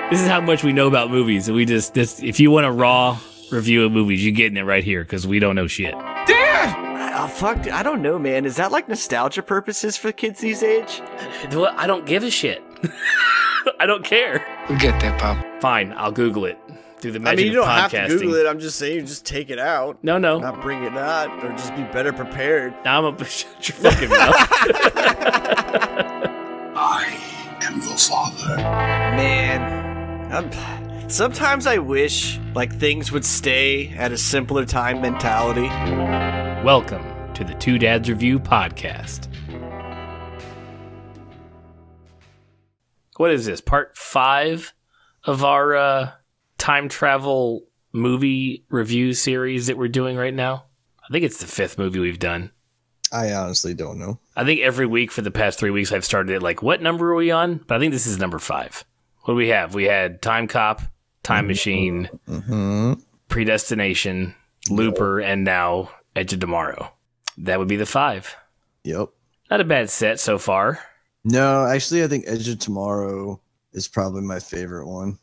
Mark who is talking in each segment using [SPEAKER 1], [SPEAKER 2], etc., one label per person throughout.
[SPEAKER 1] This is how much we know about movies. We just if you want a raw review of movies, you're getting it right here because we don't know shit.
[SPEAKER 2] Dad! Oh, fuck, I don't know, man. Is that like nostalgia purposes for kids these age?
[SPEAKER 1] Well, I don't give a shit. I don't care.
[SPEAKER 3] We get that, Pop.
[SPEAKER 1] Fine, I'll Google it. Through the magic
[SPEAKER 2] you don't
[SPEAKER 1] of podcasting.
[SPEAKER 2] have to Google it. I'm just saying, just take it out.
[SPEAKER 1] No.
[SPEAKER 2] Not bring it out, or just be better prepared.
[SPEAKER 1] Shut your fucking mouth.
[SPEAKER 4] I am your father.
[SPEAKER 2] Man, sometimes I wish like things would stay at a simpler time mentality.
[SPEAKER 1] Welcome to the Two Dads Review Podcast. What is this? Part 5 of our time travel movie review series that we're doing right now? I think it's the 5th movie we've done.
[SPEAKER 5] I honestly don't know.
[SPEAKER 1] I think every week for the past 3 weeks I've started it like, what number are we on? But I think this is number 5. What do we have? We had Time Cop, Time Machine, Predestination, Looper, and now Edge of Tomorrow. That would be the 5.
[SPEAKER 5] Yep.
[SPEAKER 1] Not a bad set so far.
[SPEAKER 5] No, actually, I think Edge of Tomorrow is probably my favorite one.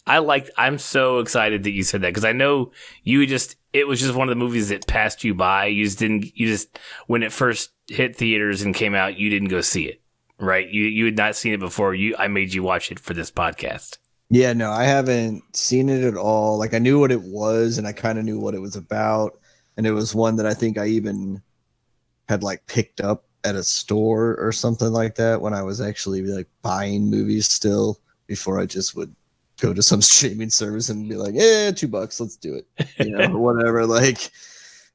[SPEAKER 1] I'm so excited that you said that because I know it was just one of the movies that passed you by. You just when it first hit theaters and came out, you didn't go see it, right? You had not seen it before. I made you watch it for this podcast.
[SPEAKER 5] Yeah, no, I haven't seen it at all. Like I knew what it was and I kind of knew what it was about. And it was one that I think I even had like picked up at a store or something like that when I was actually like buying movies still before I just would go to some streaming service and be like, $2, let's do it, or whatever. Like,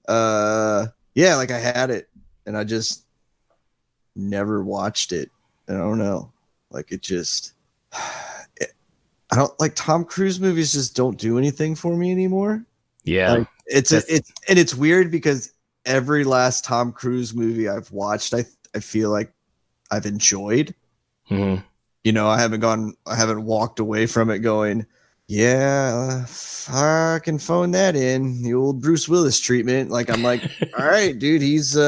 [SPEAKER 5] like I had it and I just never watched it. I don't know. Like I don't like Tom Cruise movies just don't do anything for me anymore.
[SPEAKER 1] Yeah.
[SPEAKER 5] Like, it's weird because every last Tom Cruise movie I've watched, I feel like I've enjoyed.
[SPEAKER 1] Mm-hmm.
[SPEAKER 5] I haven't walked away from it going, fucking phone that in, the old Bruce Willis treatment. Like, I'm like, all right, dude, he's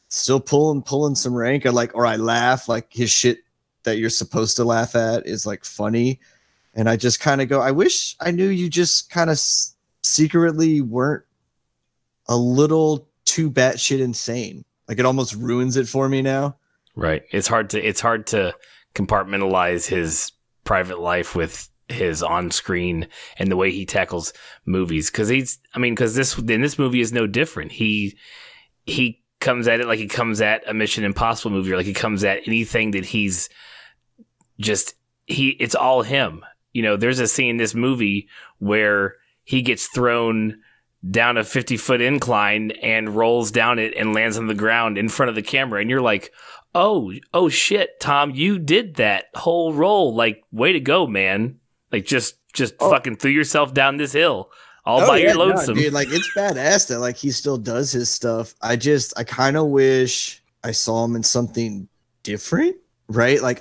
[SPEAKER 5] still pulling some rank. I laugh, like his shit that you're supposed to laugh at is like funny. And I just kind of go, I wish I knew you just kind of secretly weren't a little too batshit insane. Like it almost ruins it for me now. Right.
[SPEAKER 1] It's hard to compartmentalize his private life with his on-screen and the way he tackles movies. Because this movie is no different. He comes at it like he comes at a Mission Impossible movie, or like he comes at anything that it's all him. There's a scene in this movie where he gets thrown down a 50-foot incline and rolls down it and lands on the ground in front of the camera. And you're like, oh shit, Tom, you did that whole roll. Like, way to go, man. Like, just fucking threw yourself down this hill all by your lonesome.
[SPEAKER 5] No, dude, like, it's badass that, like, he still does his stuff. I kind of wish I saw him in something different, right? Like,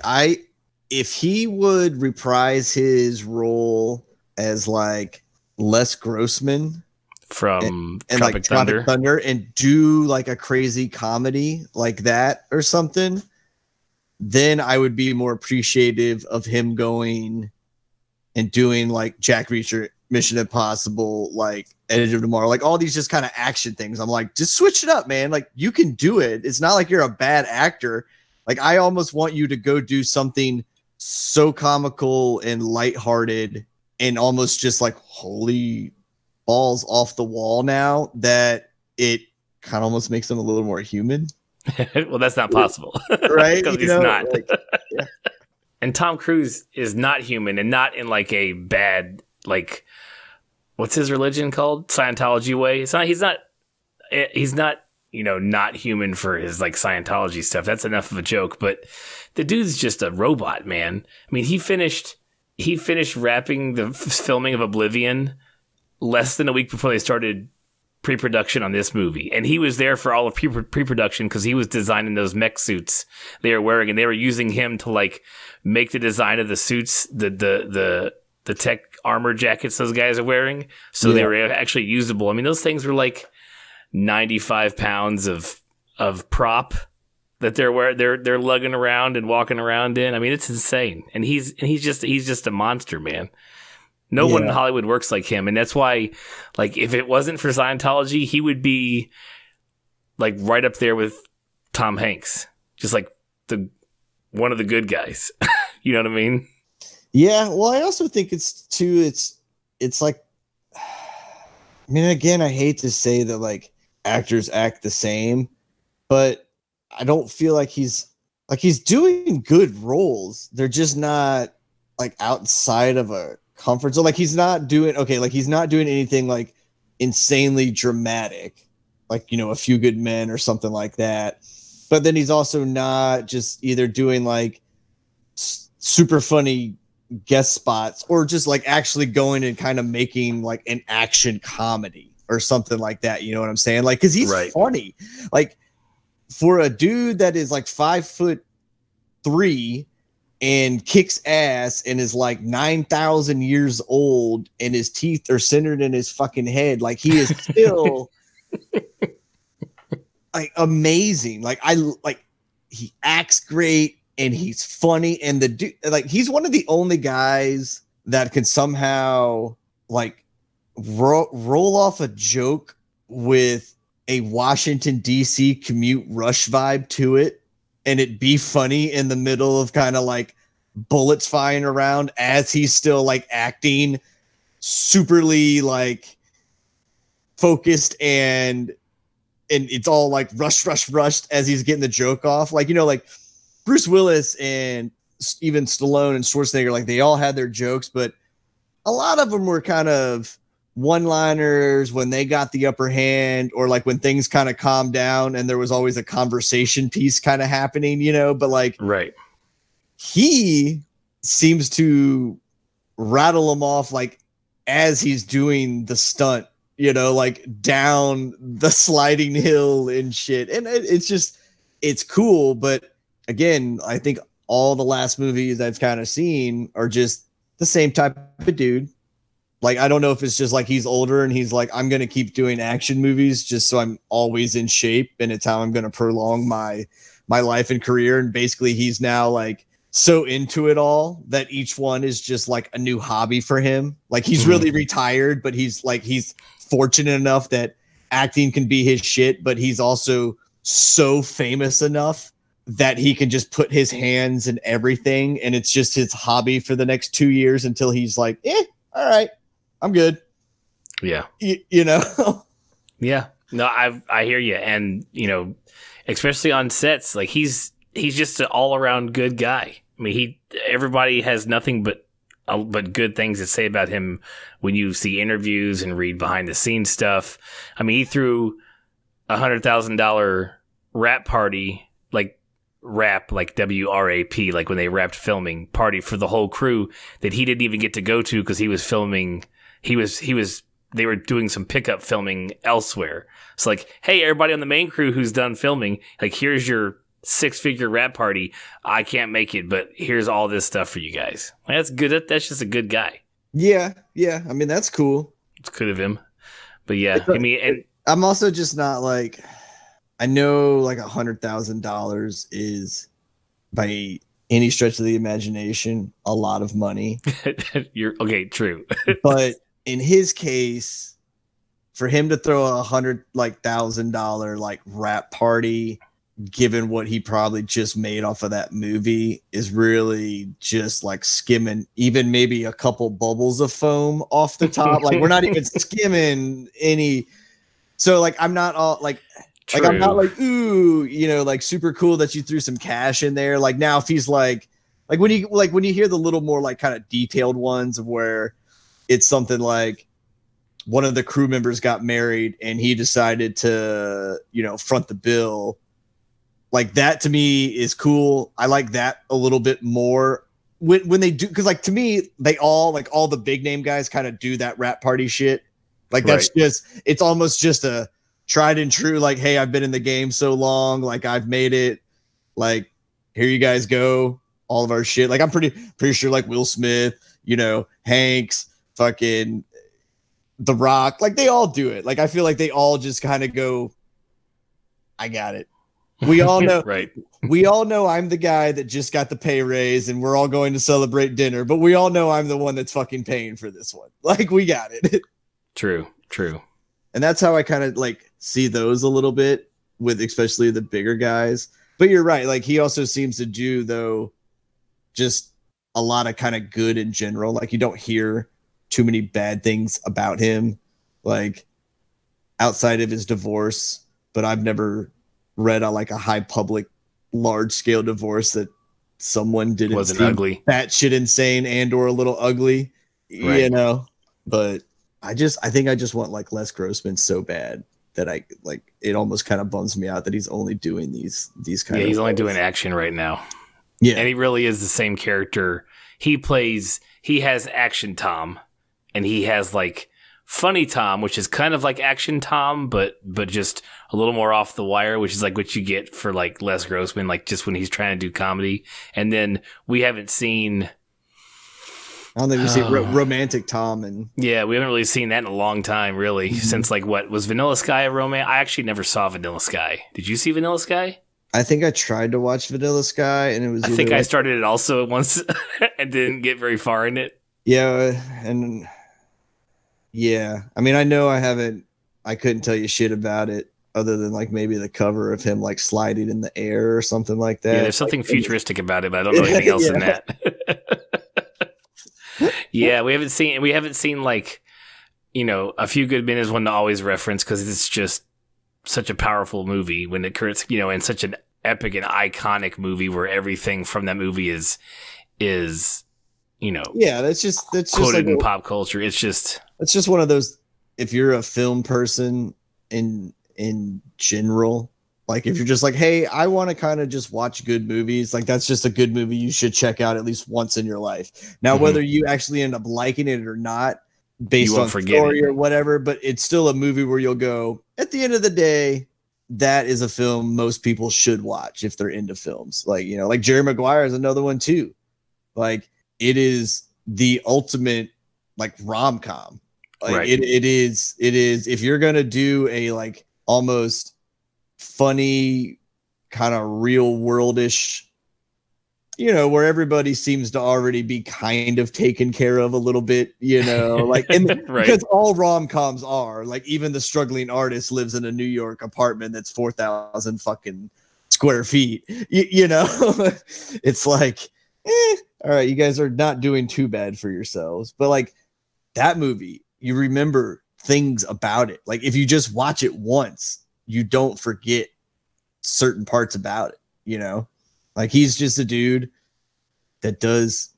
[SPEAKER 5] if he would reprise his role as, like, Les Grossman
[SPEAKER 1] from
[SPEAKER 5] and
[SPEAKER 1] Tropic
[SPEAKER 5] like
[SPEAKER 1] Thunder.
[SPEAKER 5] Tropic Thunder and do like a crazy comedy like that or something, then I would be more appreciative of him going and doing like Jack Reacher, Mission Impossible, like Edge of Tomorrow, like all these just kind of action things. I'm like, just switch it up, man. Like you can do it. It's not like you're a bad actor. Like I almost want you to go do something so comical and lighthearted and almost just like holy balls off the wall now that it kind of almost makes him a little more human.
[SPEAKER 1] Well, that's not possible.
[SPEAKER 5] Right?
[SPEAKER 1] Because he's not. Yeah. And Tom Cruise is not human and not in like a bad, like, what's his religion called? Scientology way. He's not, not human for his like Scientology stuff. That's enough of a joke, but the dude's just a robot, man. I mean, he finished wrapping the filming of Oblivion less than a week before they started pre-production on this movie. And he was there for all of pre-production because he was designing those mech suits they were wearing, and they were using him to like make the design of the suits, the tech armor jackets those guys are wearing. So they were actually usable. I mean, those things were like 95 pounds of prop that they're lugging around and walking around in. I mean, it's insane. And he's just a monster, man. No one in Hollywood works like him, and that's why, like, if it wasn't for Scientology, he would be like right up there with Tom Hanks, just like one of the good guys. You know what I mean?
[SPEAKER 5] Yeah. Well, I also think it's like, I mean, again, I hate to say that like actors act the same, but I don't feel like he's doing good roles. They're just not like outside of a comfort zone. Like he's not doing anything like insanely dramatic, like, you know, A Few Good Men or something like that. But then he's also not just either doing like super funny guest spots or just like actually going and kind of making like an action comedy or something like that. You know what I'm saying? Like, cause he's funny. Like for a dude that is like 5'3" and kicks ass and is like 9,000 years old and his teeth are centered in his fucking head. Like he is still like amazing. Like he acts great and he's funny. And the dude, like, he's one of the only guys that can somehow like roll off a joke with a Washington DC commute rush vibe to it. And it be funny in the middle of kind of like bullets flying around as he's still like acting superly like focused and it's all like rushed as he's getting the joke off. Like, you know, like Bruce Willis and even Stallone and Schwarzenegger, like they all had their jokes, but a lot of them were kind of one-liners when they got the upper hand, or like when things kind of calmed down and there was always a conversation piece kind of happening, you know, but like, he seems to rattle them off like as he's doing the stunt, you know, like down the sliding hill and shit. And it's cool. But again, I think all the last movies I've kind of seen are just the same type of dude. Like, I don't know if it's just like he's older and he's like, I'm going to keep doing action movies just so I'm always in shape. And it's how I'm going to prolong my life and career. And basically he's now like so into it all that each one is just like a new hobby for him. Like he's really retired, but he's fortunate enough that acting can be his shit, but he's also so famous enough that he can just put his hands in everything. And it's just his hobby for the next 2 years until he's like, all right, I'm good.
[SPEAKER 1] Yeah.
[SPEAKER 5] You know?
[SPEAKER 1] Yeah. No, I hear you. And, you know, especially on sets, like he's just an all around good guy. I mean, everybody has nothing but good things to say about him when you see interviews and read behind the scenes stuff. I mean, he threw $100,000 rap party, like WRAP, like when they wrapped filming party for the whole crew that he didn't even get to go to because he was filming. They were doing some pickup filming elsewhere. It's like, hey, everybody on the main crew who's done filming, like, here's your 6-figure rap party. I can't make it, but here's all this stuff for you guys. Like, that's good. That's just a good guy.
[SPEAKER 5] Yeah. Yeah. I mean, that's cool.
[SPEAKER 1] It's good of him. But yeah, I mean, and
[SPEAKER 5] I'm also just not like, I know like $100,000 is by any stretch of the imagination a lot of money.
[SPEAKER 1] You're okay. True.
[SPEAKER 5] But in his case, for him to throw $100,000 like rap party, given what he probably just made off of that movie, is really just like skimming even maybe a couple bubbles of foam off the top. Like, we're not even skimming any. So like, I'm not all like,
[SPEAKER 1] True.
[SPEAKER 5] Like, I'm not like, ooh, you know, like super cool that you threw some cash in there. Like, now if he's like when you hear the little more like kind of detailed ones of where it's something like one of the crew members got married and he decided to, you know, front the bill. Like, that to me is cool. I like that a little bit more when they do, because like to me, they all the big name guys kind of do that rap party shit. Like, that's just, it's almost just a tried and true, like, hey, I've been in the game so long, like I've made it, like, here you guys go, all of our shit. Like, I'm pretty sure like Will Smith, you know, Hanks, fucking The Rock, like they all do it. Like, I feel like they all just kind of go, I got it. We all know,
[SPEAKER 1] right?
[SPEAKER 5] we all know I'm the guy that just got the pay raise and we're all going to celebrate dinner, but we all know I'm the one that's fucking paying for this one. Like, we got it.
[SPEAKER 1] True.
[SPEAKER 5] And that's how I kind of like see those a little bit with especially the bigger guys. But you're right. Like, he also seems to do, though, just a lot of kind of good in general. Like, you don't hear too many bad things about him, like outside of his divorce. But I've never read a high public, large scale divorce that someone didn't
[SPEAKER 1] wasn't ugly,
[SPEAKER 5] batshit insane and or a little ugly,
[SPEAKER 1] right.
[SPEAKER 5] you know. But I think I just want like Les Grossman so bad that I like it almost kind of bums me out that he's only doing these kind of
[SPEAKER 1] he's only doing action right now.
[SPEAKER 5] Yeah.
[SPEAKER 1] And he really is the same character. He has Action Tom, and he has like Funny Tom, which is kind of like Action Tom, but just a little more off the wire, which is like what you get for like Les Grossman, like just when he's trying to do comedy. And then we haven't seen...
[SPEAKER 5] I don't think we've seen Romantic Tom.
[SPEAKER 1] Yeah, we haven't really seen that in a long time, really. Since like what was Vanilla Sky a romance? I actually never saw Vanilla Sky. Did you see Vanilla Sky?
[SPEAKER 5] I think I tried to watch Vanilla Sky, and it was.
[SPEAKER 1] I think I started it also once and didn't get very far in it.
[SPEAKER 5] Yeah, and yeah, I mean, I know I couldn't tell you shit about it other than like maybe the cover of him like sliding in the air or something like that.
[SPEAKER 1] Yeah, there's something futuristic about it, but I don't know anything else in that. Yeah, we haven't seen like, you know, A Few Good Men is one to always reference because it's just such a powerful movie when it occurs, you know, and such an epic and iconic movie where everything from that movie is, you know,
[SPEAKER 5] yeah, that's just
[SPEAKER 1] quoted
[SPEAKER 5] like
[SPEAKER 1] in pop culture. It's just
[SPEAKER 5] one of those. If you're a film person in general, like if you're just like, hey, I want to kind of just watch good movies, like that's just a good movie you should check out at least once in your life. Now, whether you actually end up liking it or not, based on story or whatever, but it's still a movie where you'll go, at the end of the day, that is a film most people should watch if they're into films. Like, you know, like Jerry Maguire is another one too. Like, it is the ultimate like rom-com. Like,
[SPEAKER 1] right.
[SPEAKER 5] It is if you're gonna do a like almost funny kind of real worldish, you know, where everybody seems to already be kind of taken care of a little bit, you know, like, and
[SPEAKER 1] right.
[SPEAKER 5] Because all rom-coms are like, even the struggling artist lives in a New York apartment that's 4,000 fucking square feet, you know. It's like, all right, you guys are not doing too bad for yourselves. But like that movie, you remember things about it. Like if you just watch it once, you don't forget certain parts about it, you know. Like he's just a dude that does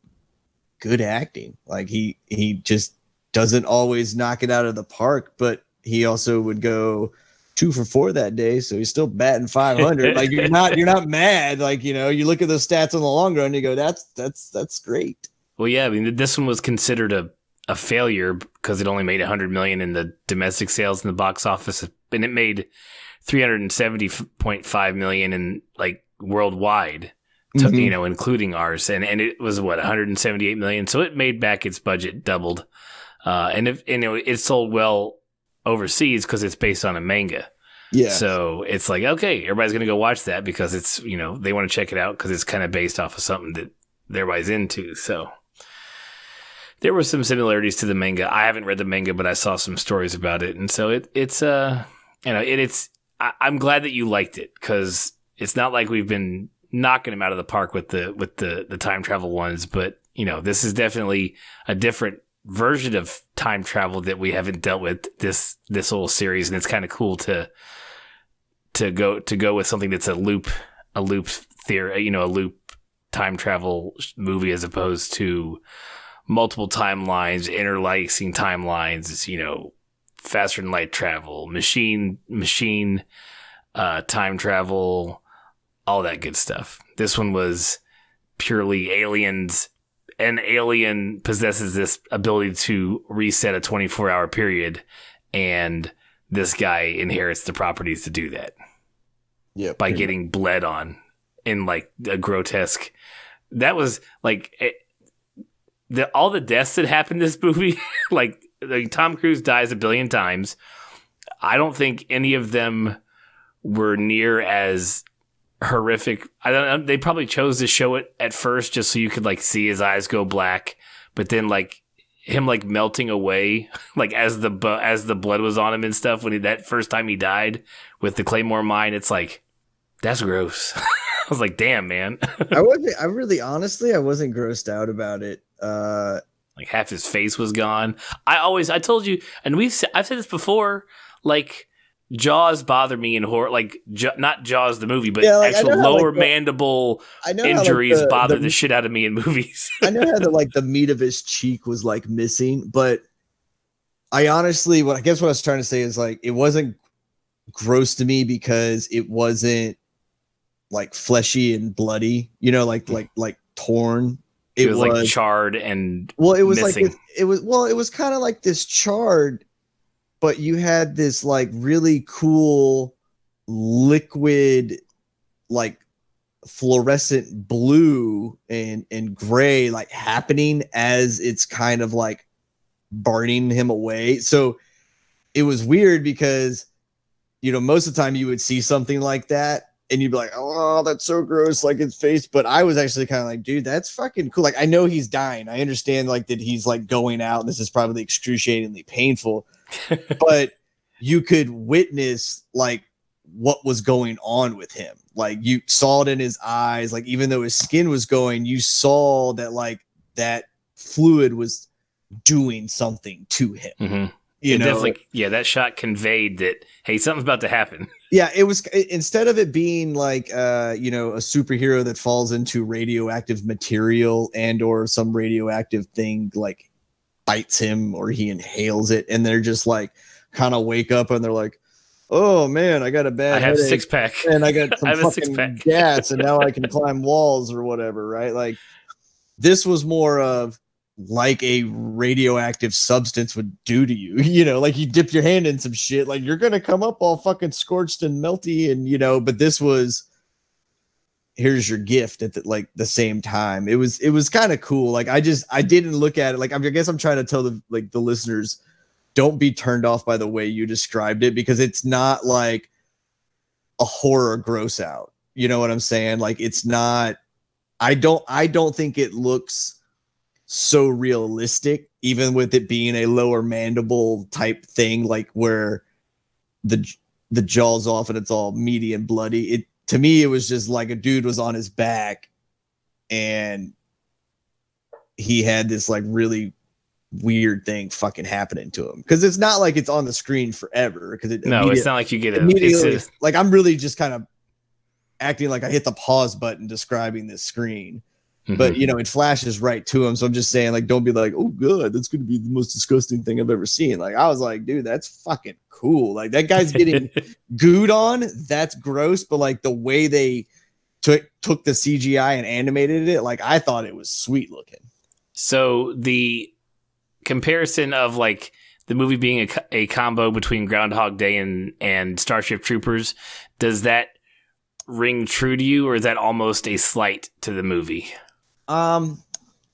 [SPEAKER 5] good acting. Like he just doesn't always knock it out of the park, but he also would go 2 for 4 that day, so he's still batting 500. Like you're not mad. Like, you know, you look at those stats on the long run, and you go, that's great.
[SPEAKER 1] Well, yeah, I mean, this one was considered a failure because it only made $100 million in the domestic sales in the box office, and it made $370.5 million in like worldwide, you know, including ours, and it was what $178 million, so it made back its budget, doubled, and it sold well overseas because it's based on a manga. Yeah. So it's like, okay, everybody's gonna go watch that because it's, you know, they want to check it out because it's kind of based off of something that everybody's into. So there were some similarities to the manga. I haven't read the manga, but I saw some stories about it, and so it's you know, I'm glad that you liked it because it's not like we've been knocking them out of the park with the time travel ones, but you know, this is definitely a different version of time travel that we haven't dealt with this whole series, and it's kind of cool to go with something that's a loop theory, you know, a loop time travel movie as opposed to multiple timelines, interlacing timelines, you know, faster than light travel, machine time travel, all that good stuff. This one was purely aliens. An alien possesses this ability to reset a 24-hour period, and this guy inherits the properties to do that.
[SPEAKER 5] Yeah,
[SPEAKER 1] by getting bled on in like a grotesque. That was like all the deaths that happened in this movie. like Tom Cruise dies 1 billion times. I don't think any of them were near as horrific. I don't know. They probably chose to show it at first just so you could like see his eyes go black, but then like him like melting away, like as the blood was on him and stuff when that first time he died with the Claymore mine. It's like that's gross. I was like, damn, man.
[SPEAKER 5] I honestly wasn't grossed out about it.
[SPEAKER 1] Like half his face was gone. I told you, and I've said this before, like Jaws bother me in horror, like not Jaws the movie, but actual lower mandible injuries bother the shit out of me in movies.
[SPEAKER 5] I know how the meat of his cheek was like missing, but I honestly, what I was trying to say is like it wasn't gross to me because it wasn't like fleshy and bloody, like torn.
[SPEAKER 1] It was like charred and
[SPEAKER 5] it was
[SPEAKER 1] missing.
[SPEAKER 5] like it was kind of like this charred, but you had this like really cool liquid, like fluorescent blue and gray like happening as it's kind of like burning him away. So it was weird because most of the time you would see something like that and you'd be like, oh, that's so gross, like his face. But I was actually kind of like, dude, that's fucking cool. Like, I know he's dying. I understand like that he's like going out and this is probably excruciatingly painful, but you could witness like what was going on with him. Like you saw it in his eyes. Like, even though his skin was going, you saw that like that fluid was doing something to him. Mm-hmm.
[SPEAKER 1] Definitely, that shot conveyed that, hey, something's about to happen.
[SPEAKER 5] Yeah, it was, instead of it being like a superhero that falls into radioactive material and or some radioactive thing like bites him or he inhales it, and they're just like kind of wake up and they're like, oh man, I got a bad
[SPEAKER 1] headache, six pack
[SPEAKER 5] and I got some fucking gas and now I can climb walls or whatever, right? Like this was more of like a radioactive substance would do to you, like you dip your hand in some shit, like you're gonna come up all fucking scorched and melty, and but this was, here's your gift at the same time. It was kind of cool. Like I didn't look at it like, I guess I'm trying to tell the listeners, don't be turned off by the way you described it, because it's not like a horror gross out. You know what I'm saying? Like it's not, I don't think it looks so realistic, even with it being a lower mandible type thing, like where the jaw's off and it's all meaty and bloody. To me, it was just like a dude was on his back and he had this like really weird thing fucking happening to him, because it's not like it's on the screen forever, because it's
[SPEAKER 1] not like you get
[SPEAKER 5] it like I'm really just kind of acting like I hit the pause button describing this screen. Mm-hmm. But it flashes right to him. So I'm just saying, like, don't be like, oh god, that's gonna be the most disgusting thing I've ever seen. Like I was like, dude, that's fucking cool. Like that guy's getting gooed on. That's gross. But like the way they took the CGI and animated it, like I thought it was sweet looking.
[SPEAKER 1] So the comparison of like the movie being a combo between Groundhog Day and Starship Troopers, does that ring true to you, or is that almost a slight to the movie?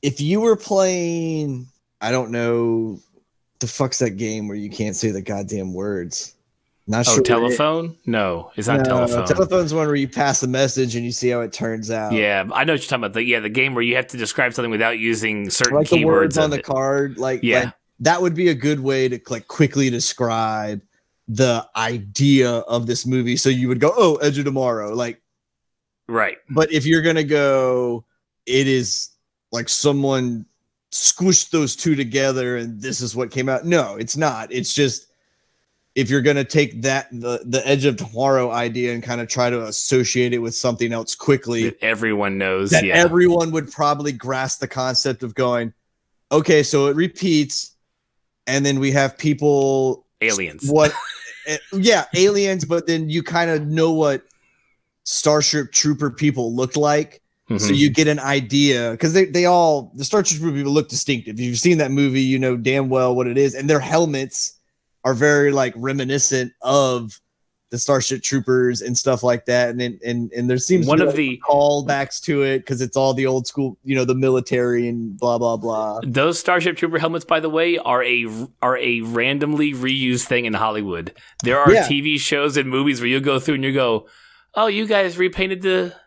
[SPEAKER 5] If you were playing, I don't know, the fuck's that game where you can't say the goddamn words? Not sure.
[SPEAKER 1] Telephone? No, it's not Telephone.
[SPEAKER 5] Telephone's one where you pass a message and you see how it turns out.
[SPEAKER 1] Yeah, I know what you're talking about. The game where you have to describe something without using certain
[SPEAKER 5] like
[SPEAKER 1] keywords.
[SPEAKER 5] The words on the card. Like that would be a good way to like quickly describe the idea of this movie. So you would go, oh, Edge of Tomorrow. Like,
[SPEAKER 1] right.
[SPEAKER 5] But if you're going to go, it is like someone squished those two together and this is what came out. No, it's not. It's just, if you're going to take that, the Edge of Tomorrow idea and kind of try to associate it with something else quickly,
[SPEAKER 1] that everyone knows,
[SPEAKER 5] that everyone would probably grasp the concept of going, okay, so it repeats. And then we have people,
[SPEAKER 1] aliens.
[SPEAKER 5] What? Yeah, aliens. But then you kind of know what Starship Trooper people looked like. Mm-hmm. So you get an idea, because the Starship Trooper people look distinctive. If you've seen that movie, you know damn well what it is. And their helmets are very like reminiscent of the Starship Troopers and stuff like that. And there seems
[SPEAKER 1] one
[SPEAKER 5] to be
[SPEAKER 1] of the
[SPEAKER 5] callbacks to it, because it's all the old school, the military and blah blah blah.
[SPEAKER 1] Those Starship Trooper helmets, by the way, are a randomly reused thing in Hollywood. There are TV shows and movies where you go through and you go, oh, you guys repainted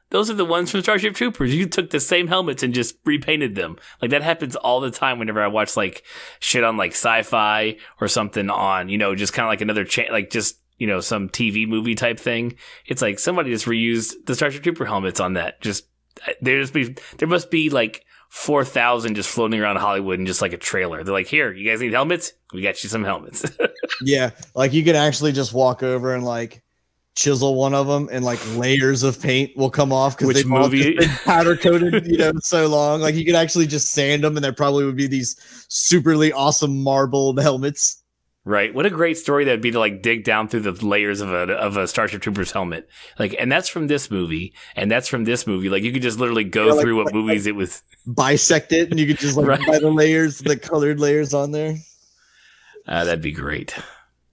[SPEAKER 1] those are the ones from Starship Troopers. You took the same helmets and just repainted them. Like, that happens all the time whenever I watch, like, shit on, like, sci-fi or something on, just kind of like another, some TV movie type thing. It's like somebody just reused the Starship Trooper helmets on that. There must be, like, 4,000 just floating around Hollywood in just, like, a trailer. They're like, here, you guys need helmets? We got you some helmets.
[SPEAKER 5] Yeah, like, you can actually just walk over and, like, chisel one of them, and like layers of paint will come off because they've all just been powder coated, so long. Like, you could actually just sand them, and there probably would be these superly awesome marbled helmets.
[SPEAKER 1] Right. What a great story that'd be to like dig down through the layers of a Starship Troopers helmet. Like, and that's from this movie, and that's from this movie. Like, you could just literally go through what movies it was.
[SPEAKER 5] Bisect it, and you could just like buy the layers, the colored layers on there.
[SPEAKER 1] That'd be great.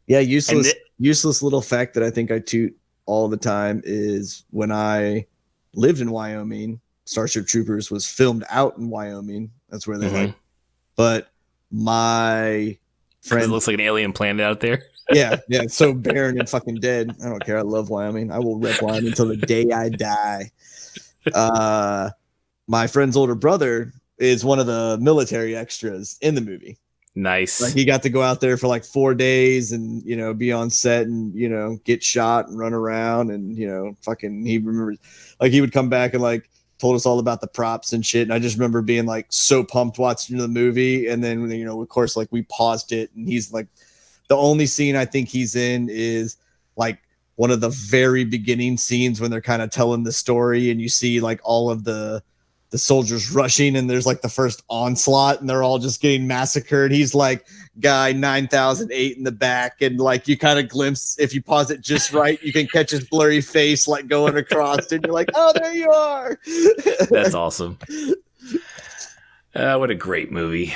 [SPEAKER 5] Yeah, useless little fact that I think I toot all the time is when I lived in Wyoming, Starship Troopers was filmed out in Wyoming. That's where they like. But my friend,
[SPEAKER 1] it looks like an alien planet out there.
[SPEAKER 5] Yeah, it's so barren and fucking dead. I don't care. I love Wyoming. I will rep Wyoming until the day I die. My friend's older brother is one of the military extras in the movie.
[SPEAKER 1] Nice.
[SPEAKER 5] Like, he got to go out there for like 4 days and, be on set and, get shot and run around and, fucking, he remembers, like, he would come back and like told us all about the props and shit. And I just remember being like so pumped watching the movie. And then, of course, like, we paused it, and he's like, the only scene I think he's in is like one of the very beginning scenes when they're kind of telling the story, and you see like all of the soldiers rushing, and there's like the first onslaught, and they're all just getting massacred. He's like guy 9008 in the back, and like you kind of glimpse, if you pause it just right, you can catch his blurry face like going across, and you're like, oh, there you are.
[SPEAKER 1] That's awesome. What a great movie.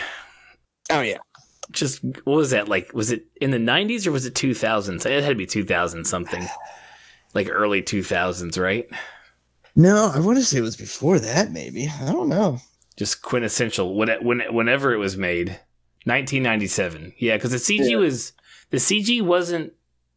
[SPEAKER 5] Oh yeah.
[SPEAKER 1] Just, what was that, like, was it in the 90s or was it 2000s? It had to be 2000 something, like early 2000s, right?
[SPEAKER 5] No, I want to say it was before that, maybe. I don't know.
[SPEAKER 1] Just quintessential. Whenever it was made, 1997. Yeah, because the CG wasn't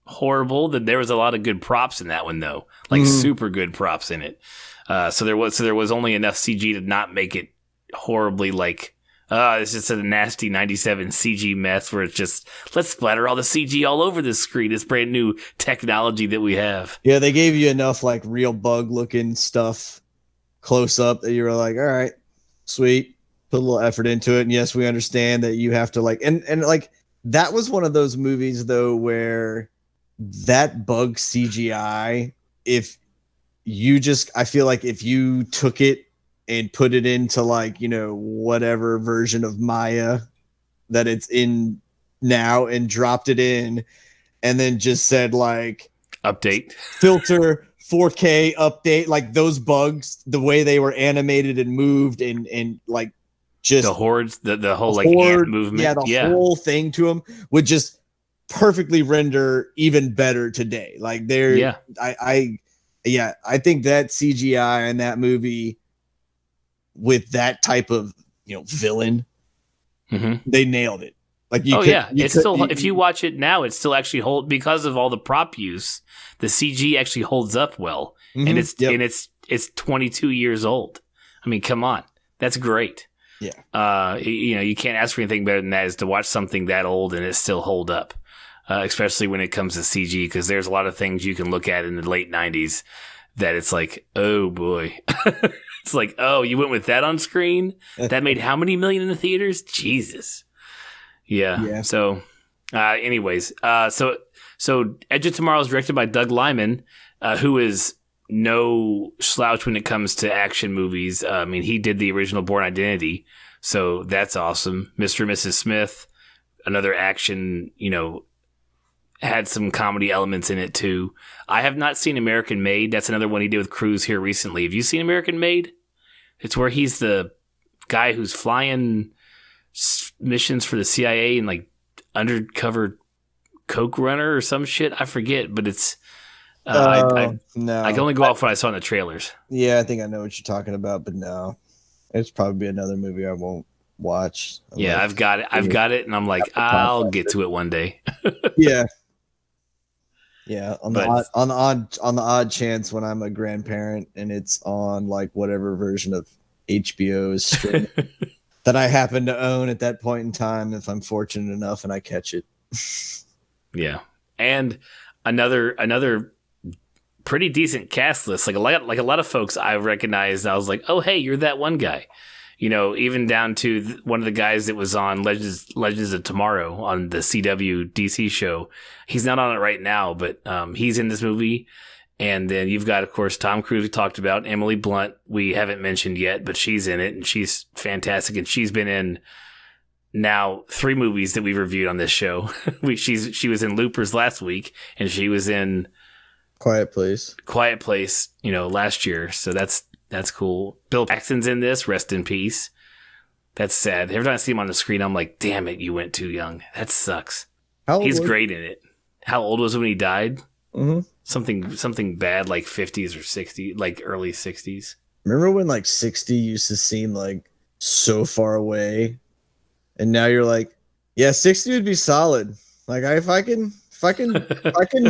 [SPEAKER 1] horrible. There was a lot of good props in that one, though, like super good props in it. So there was only enough CG to not make it horribly like. It's just a nasty 97 CG mess where it's just, let's splatter all the CG all over the screen. This brand new technology that we have.
[SPEAKER 5] Yeah, they gave you enough like real bug looking stuff close up that you were like, all right, sweet. Put a little effort into it. And yes, we understand that you have to like, and like, that was one of those movies though, where that bug CGI, I feel like if you took it and put it into like, whatever version of Maya that it's in now and dropped it in, and then just said like
[SPEAKER 1] update
[SPEAKER 5] filter 4K update, like those bugs, the way they were animated and moved and like just
[SPEAKER 1] the hordes, the whole like ant movement.
[SPEAKER 5] Yeah, the whole thing to them would just perfectly render even better today. Like I think that CGI in that movie with that type of villain, they nailed it. Like
[SPEAKER 1] if you watch it now, it still actually because of all the prop use, the CG actually holds up well, and it's 22 years old. I mean, come on, that's great.
[SPEAKER 5] Yeah,
[SPEAKER 1] you can't ask for anything better than that, is to watch something that old and it still hold up, especially when it comes to CG, because there's a lot of things you can look at in the late 90s that it's like, oh boy. It's like, oh, you went with that on screen? That made how many million in the theaters? Jesus. Yeah. So, anyways, so Edge of Tomorrow is directed by Doug Liman, who is no slouch when it comes to action movies. I mean, he did the original Bourne Identity, so that's awesome. Mr. and Mrs. Smith, another action, had some comedy elements in it too. I have not seen American Made. That's another one he did with Cruise here recently. Have you seen American Made? It's where he's the guy who's flying missions for the CIA and like undercover coke runner or some shit. I forget, but it's no. I can only go off what I saw in the trailers.
[SPEAKER 5] Yeah, I think I know what you're talking about, but no, it's probably another movie I won't watch.
[SPEAKER 1] I've got it, and I'm like, I'll get to it one day.
[SPEAKER 5] Yeah. Yeah, on
[SPEAKER 1] But
[SPEAKER 5] the odd chance when I'm a grandparent and it's on like whatever version of HBO is streaming that I happen to own at that point in time, if I'm fortunate enough and I catch it.
[SPEAKER 1] yeah, and another pretty decent cast list. Like a lot of folks I recognized. I was like, oh hey, you're that one guy. You know, even down to one of the guys that was on Legends of Tomorrow on the CW DC show. He's not on it right now, but he's in this movie. And then you've got, of course, Tom Cruise we talked about. Emily Blunt we haven't mentioned yet, but she's in it, and she's fantastic. And she's been in now 3 movies that we reviewed on this show. She was in Loopers last week, and she was in
[SPEAKER 5] Quiet Place,
[SPEAKER 1] you know, last year. So that's cool. Bill Paxton's in this. Rest in peace. That's sad. Every time I see him on the screen, I'm like, damn it, you went too young. That sucks. He's great in it. How old was he when he died?
[SPEAKER 5] Mm-hmm.
[SPEAKER 1] Something bad, like 50s or 60s, like early 60s.
[SPEAKER 5] Remember when like 60 used to seem like so far away, and now you're like, yeah, 60 would be solid. Like if I can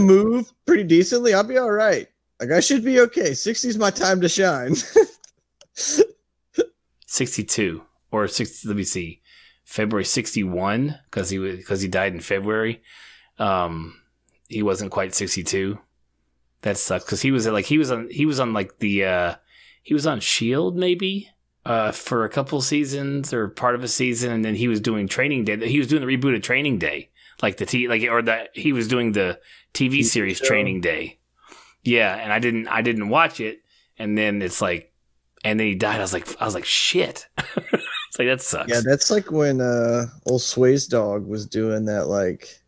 [SPEAKER 5] move pretty decently, I'll be all right. Like I should be okay. 60 is my time to shine.
[SPEAKER 1] 62 or 60. Let me see, February 61 because he died in February. He wasn't quite 62. That sucks because he was on Shield maybe for a couple seasons or part of a season, and then he was doing Training Day. He was doing the reboot of Training Day, he was doing the TV series Training Day. Yeah, and I didn't watch it, and then it's like, and then he died. I was like, shit. It's like that sucks.
[SPEAKER 5] Yeah, that's like when old Sway's dog was doing that like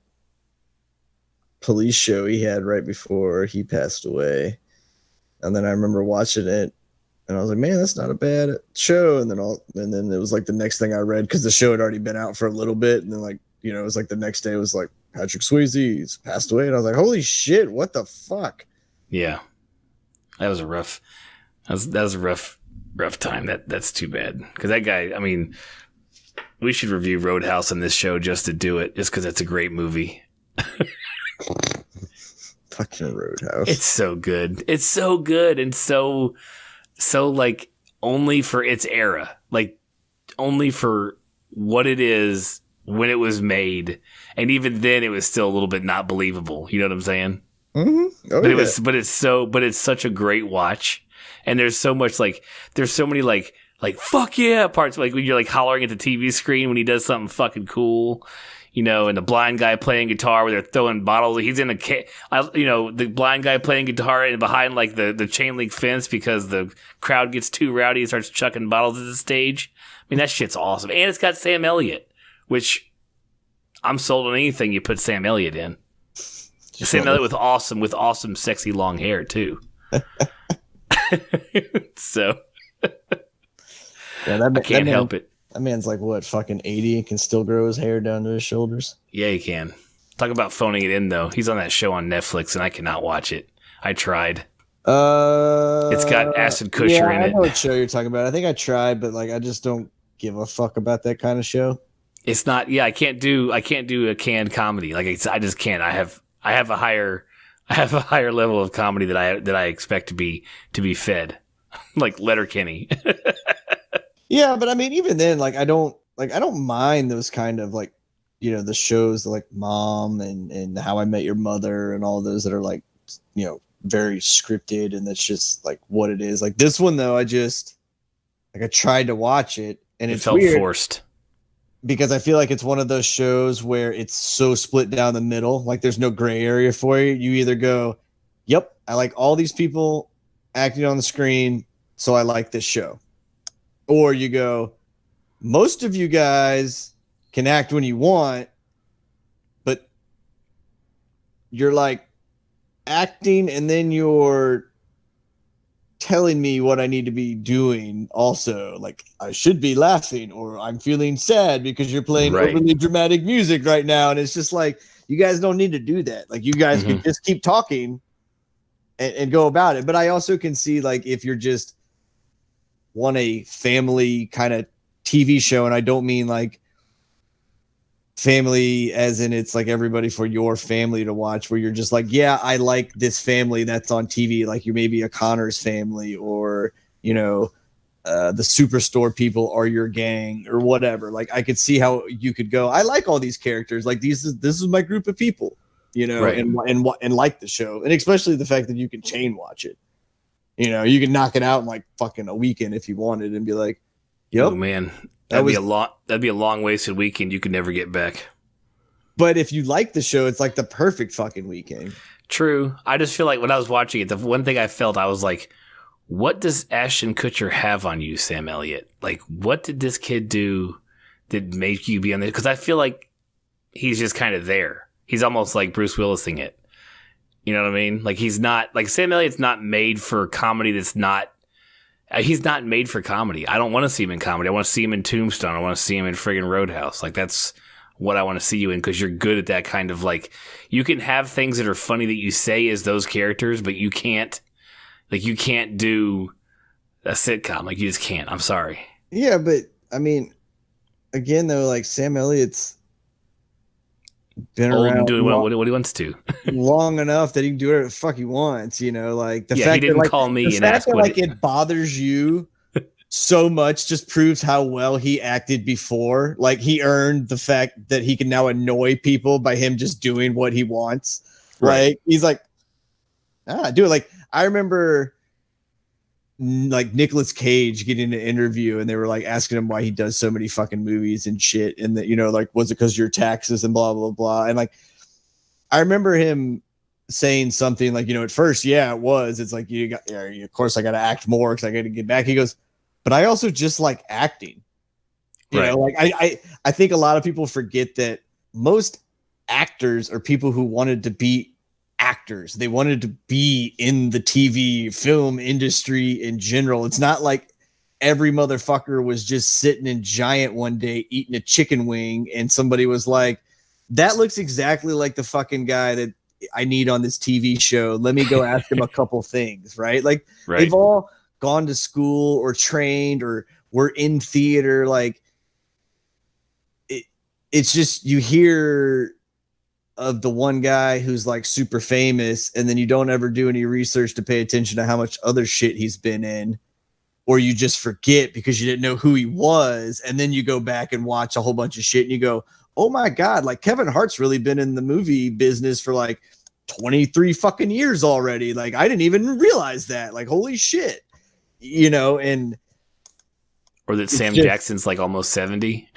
[SPEAKER 5] police show he had right before he passed away, and then I remember watching it, and I was like, man, that's not a bad show. And then it was like the next thing I read because the show had already been out for a little bit, and then like it was like the next day it was like Patrick Swayze's passed away, and I was like, holy shit, what the fuck.
[SPEAKER 1] Yeah, that was a rough time. That's too bad because that guy. I mean, we should review Roadhouse on this show just to do it, just because it's a great movie.
[SPEAKER 5] Fucking Roadhouse.
[SPEAKER 1] It's so good. It's so good and so like only for its era, like only for what it is when it was made, and even then it was still a little bit not believable. You know what I'm saying?
[SPEAKER 5] Mm-hmm. Oh,
[SPEAKER 1] but it's such a great watch, and there's so many like fuck yeah parts, like when you're like hollering at the TV screen when he does something fucking cool, you know, and the blind guy playing guitar where they're throwing bottles. He's in the blind guy playing guitar and behind like the chain link fence because the crowd gets too rowdy and starts chucking bottles at the stage. I mean, that shit's awesome, and it's got Sam Elliott, which I'm sold on anything you put Sam Elliott in. Sam Elliott with awesome, sexy long hair too. So
[SPEAKER 5] yeah, I
[SPEAKER 1] can't help it.
[SPEAKER 5] That man's like what, fucking 80 and can still grow his hair down to his shoulders.
[SPEAKER 1] Yeah, he can. Talk about phoning it in though. He's on that show on Netflix, and I cannot watch it. I tried. It's got Ashton Kutcher in it.
[SPEAKER 5] I know what show you're talking about. I think I tried, but like I just don't give a fuck about that kind of show.
[SPEAKER 1] It's not. Yeah, I can't do a canned comedy. Like I just can't. I have a higher level of comedy that I expect to be fed, like Letterkenny.
[SPEAKER 5] Yeah, but I mean, even then, like I don't mind those kind of like, you know, the shows like Mom and How I Met Your Mother and all those that are like, you know, very scripted and that's just like what it is. Like this one though, I tried to watch it and it
[SPEAKER 1] felt
[SPEAKER 5] weird
[SPEAKER 1] forced.
[SPEAKER 5] Because I feel like it's one of those shows where it's so split down the middle. Like there's no gray area for you. You either go, yep, I like all these people acting on the screen, so I like this show. Or you go, most of you guys can act when you want, but you're like acting and then you're telling me what I need to be doing also. Like I should be laughing or I'm feeling sad because you're playing overly dramatic music right now. And it's just like, you guys don't need to do that. Like you guys can just keep talking and go about it. But I also can see like if you're just want a family kind of TV show, and I don't mean like family as in it's like everybody for your family to watch, where you're just like, yeah, I like this family that's on TV. Like you may be a Connor's family, or, you know, the Superstore people are your gang or whatever. Like I could see how you could go, I like all these characters. Like this is my group of people, you know,
[SPEAKER 1] Right.
[SPEAKER 5] and like the show. And especially the fact that you can chain watch it. You know, you can knock it out in like fucking a weekend if you wanted and be like, yep.
[SPEAKER 1] Oh man, that'd be a long wasted weekend you could never get back.
[SPEAKER 5] But if you like the show, it's like the perfect fucking weekend.
[SPEAKER 1] True. I just feel like when I was watching it, the one thing I felt, I was like, what does Ashton Kutcher have on you, Sam Elliott? Like, what did this kid do that made you be on there? Because I feel like he's just kind of there. He's almost like Bruce Willising it. You know what I mean? Like, he's not, like, Sam Elliott's not made for comedy that's not, he's not made for comedy. I don't want to see him in comedy. I want to see him in Tombstone. I want to see him in friggin' Roadhouse. Like, that's what I want to see you in, because you're good at that kind of, like, you can have things that are funny that you say as those characters, but you can't do a sitcom. Like, you just can't. I'm sorry.
[SPEAKER 5] Yeah, but I mean, again though, like Sam Elliott's been
[SPEAKER 1] Old
[SPEAKER 5] around
[SPEAKER 1] and doing what he wants to.
[SPEAKER 5] long enough that he can do whatever the fuck he wants. You know, like the
[SPEAKER 1] Yeah,
[SPEAKER 5] fact
[SPEAKER 1] he didn't
[SPEAKER 5] that, like,
[SPEAKER 1] call me
[SPEAKER 5] the
[SPEAKER 1] and
[SPEAKER 5] fact
[SPEAKER 1] ask
[SPEAKER 5] that
[SPEAKER 1] what
[SPEAKER 5] like it bothers you so much just proves how well he acted before. Like he earned the fact that he can now annoy people by him just doing what he wants.
[SPEAKER 1] Right.
[SPEAKER 5] Like he's like, do it. Like I remember like Nicolas Cage getting an interview and they were like asking him why he does so many fucking movies and shit. And that, you know, like, was it because your taxes and blah, blah, blah. And like, I remember him saying something like, you know, at first, yeah, it was, it's like, you got, yeah, of course I got to act more because I got to get back. He goes, but I also just like acting, you know, like I think a lot of people forget that most actors are people who wanted to be actors. They wanted to be in the TV film industry in general. It's not like every motherfucker was just sitting in Giant one day eating a chicken wing and somebody was like, that looks exactly like the fucking guy that I need on this TV show. Let me go ask him a couple things, right? Like they've all gone to school or trained or were in theater. Like it's just, you hear of the one guy who's like super famous and then you don't ever do any research to pay attention to how much other shit he's been in, or you just forget because you didn't know who he was. And then you go back and watch a whole bunch of shit and you go, oh my God, like Kevin Hart's really been in the movie business for like 23 fucking years already. Like I didn't even realize that. Like, holy shit, you know, and
[SPEAKER 1] or that Sam Jackson's like almost 70.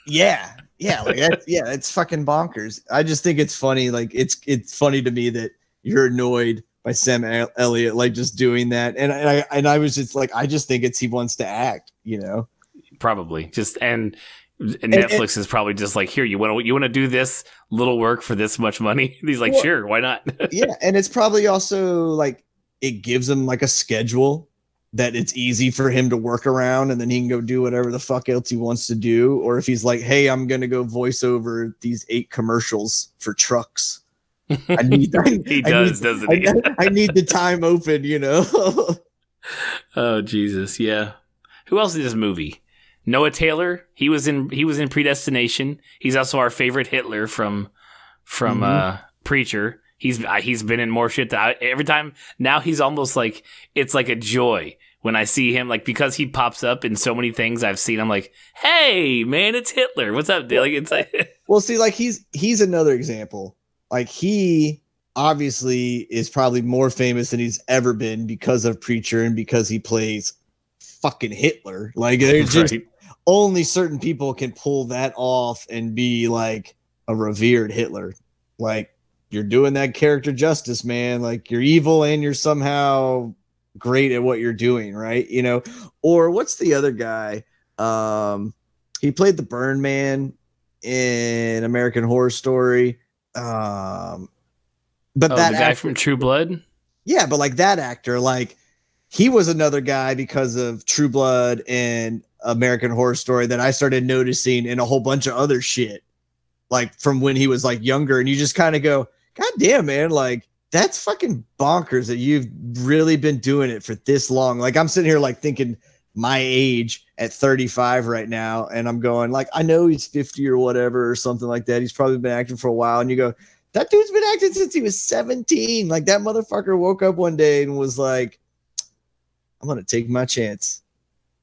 [SPEAKER 5] Yeah. Yeah, like that's, yeah, it's fucking bonkers. I just think it's funny. Like it's funny to me that you're annoyed by Sam Elliott like just doing that, and I was just like, I just think it's he wants to act, you know. Probably
[SPEAKER 1] just and Netflix is probably just like, here, you want to do this little work for this much money? He's like, well, sure, why not?
[SPEAKER 5] Yeah, and it's probably also like it gives him like a schedule that it's easy for him to work around, and then he can go do whatever the fuck else he wants to do. Or if he's like, hey, I'm going to go voice over these 8 commercials for trucks. I need
[SPEAKER 1] doesn't he?
[SPEAKER 5] I need the time open, you know?
[SPEAKER 1] Oh, Jesus. Yeah. Who else in this movie? Noah Taylor. He was in Predestination. He's also our favorite Hitler from Preacher. He's been in more shit that every time now he's almost like, it's like a joy when I see him, like, because he pops up in so many things I've seen. I'm like, hey man, it's Hitler. What's up, dude? Like, it's like,
[SPEAKER 5] well, see, like he's another example. Like he obviously is probably more famous than he's ever been because of Preacher and because he plays fucking Hitler. Like there's just only certain people can pull that off and be like a revered Hitler. Like, you're doing that character justice, man. Like you're evil and you're somehow great at what you're doing, right? You know, or what's the other guy? He played the Burn Man in American Horror Story. But
[SPEAKER 1] that
[SPEAKER 5] the
[SPEAKER 1] guy actor, from True Blood.
[SPEAKER 5] Yeah, but like that actor, like he was another guy because of True Blood and American Horror Story that I started noticing in a whole bunch of other shit. Like from when he was like younger, and you just kind of go, God damn, man, like that's fucking bonkers that you've really been doing it for this long. Like I'm sitting here like thinking my age at 35 right now, and I'm going like, I know he's 50 or whatever or something like that. He's probably been acting for a while, and you go, that dude's been acting since he was 17. Like that motherfucker woke up one day and was like, I'm gonna take my chance.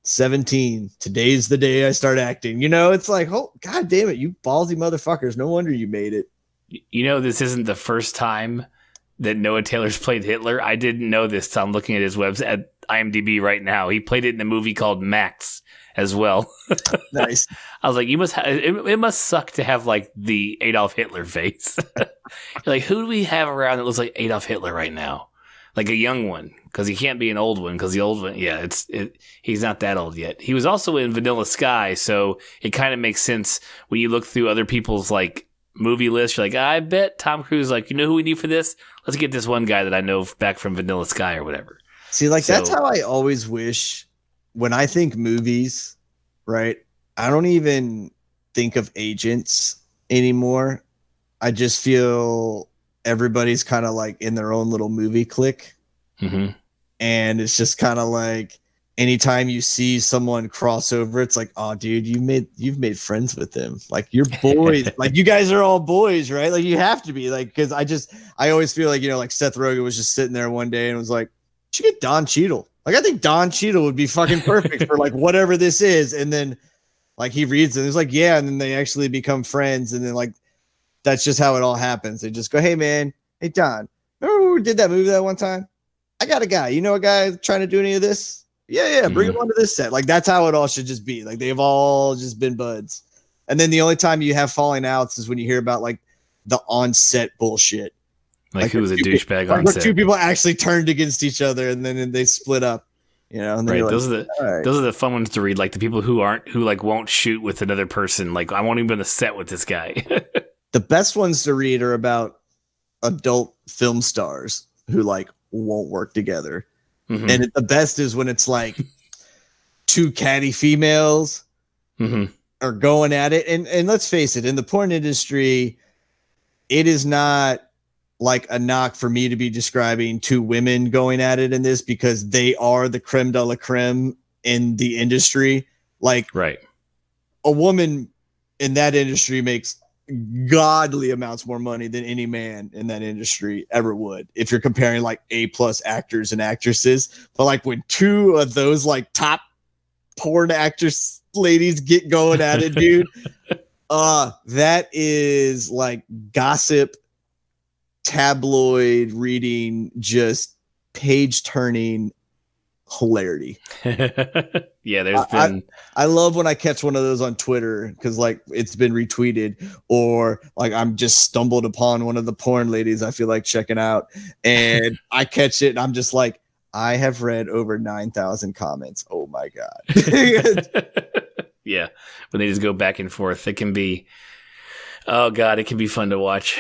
[SPEAKER 5] 17. Today's the day I start acting. You know, it's like, oh god damn it, you ballsy motherfuckers. No wonder you made it.
[SPEAKER 1] You know, this isn't the first time that Noah Taylor's played Hitler. I didn't know this till I'm looking at his website at IMDb right now. He played it in a movie called Max as well.
[SPEAKER 5] Nice.
[SPEAKER 1] I was like, you must it must suck to have like the Adolf Hitler face. Like, who do we have around that looks like Adolf Hitler right now? Like a young one, because he can't be an old one, because the old one, yeah, he's not that old yet. He was also in Vanilla Sky, so it kind of makes sense when you look through other people's like movie list. You're like, I bet Tom Cruise, like, you know who we need for this? Let's get this one guy that I know back from Vanilla Sky or whatever.
[SPEAKER 5] See, like, that's how I always wish when I think movies, right? I don't even think of agents anymore. I just feel everybody's kind of like in their own little movie clique.
[SPEAKER 1] Mm-hmm.
[SPEAKER 5] And it's just kind of like anytime you see someone cross over, it's like, oh, dude, you've made friends with them. Like, you're boys. Like, you guys are all boys, right? Like, you have to be. Like, because I always feel like, you know, like Seth Rogen was just sitting there one day and was like, you should get Don Cheadle. Like, I think Don Cheadle would be fucking perfect for like whatever this is. And then like he reads it, and it's like, yeah, and then they actually become friends, and then like that's just how it all happens. They just go, hey man, hey Don, remember when we did that movie that one time? I got a guy. You know a guy trying to do any of this? Yeah, bring him onto this set. Like, that's how it all should just be. Like, they've all just been buds. And then the only time you have falling outs is when you hear about like the on-set bullshit.
[SPEAKER 1] Like who was a douchebag on
[SPEAKER 5] set?
[SPEAKER 1] set?
[SPEAKER 5] Two people actually turned against each other, and then they split up. You know, and
[SPEAKER 1] right?
[SPEAKER 5] Like,
[SPEAKER 1] those are the fun ones to read. Like the people who like won't shoot with another person. Like, I won't even be on the set with this guy.
[SPEAKER 5] The best ones to read are about adult film stars who like won't work together. Mm-hmm. And the best is when it's like two catty females are going at it. And let's face it, in the porn industry, it is not like a knock for me to be describing two women going at it in this, because they are the creme de la creme in the industry. Like,
[SPEAKER 1] right,
[SPEAKER 5] a woman in that industry makes godly amounts more money than any man in that industry ever would, if you're comparing like A+ actors and actresses. But like when two of those like top porn actress ladies get going at it, dude, that is like gossip, tabloid reading, just page turning hilarity.
[SPEAKER 1] Yeah, there's been.
[SPEAKER 5] I love when I catch one of those on Twitter, because like it's been retweeted, or like I'm just stumbled upon one of the porn ladies I feel like checking out, and I catch it and I'm just like, I have read over 9,000 comments. Oh my god.
[SPEAKER 1] Yeah, when they just go back and forth, it can be. Oh god, it can be fun to watch.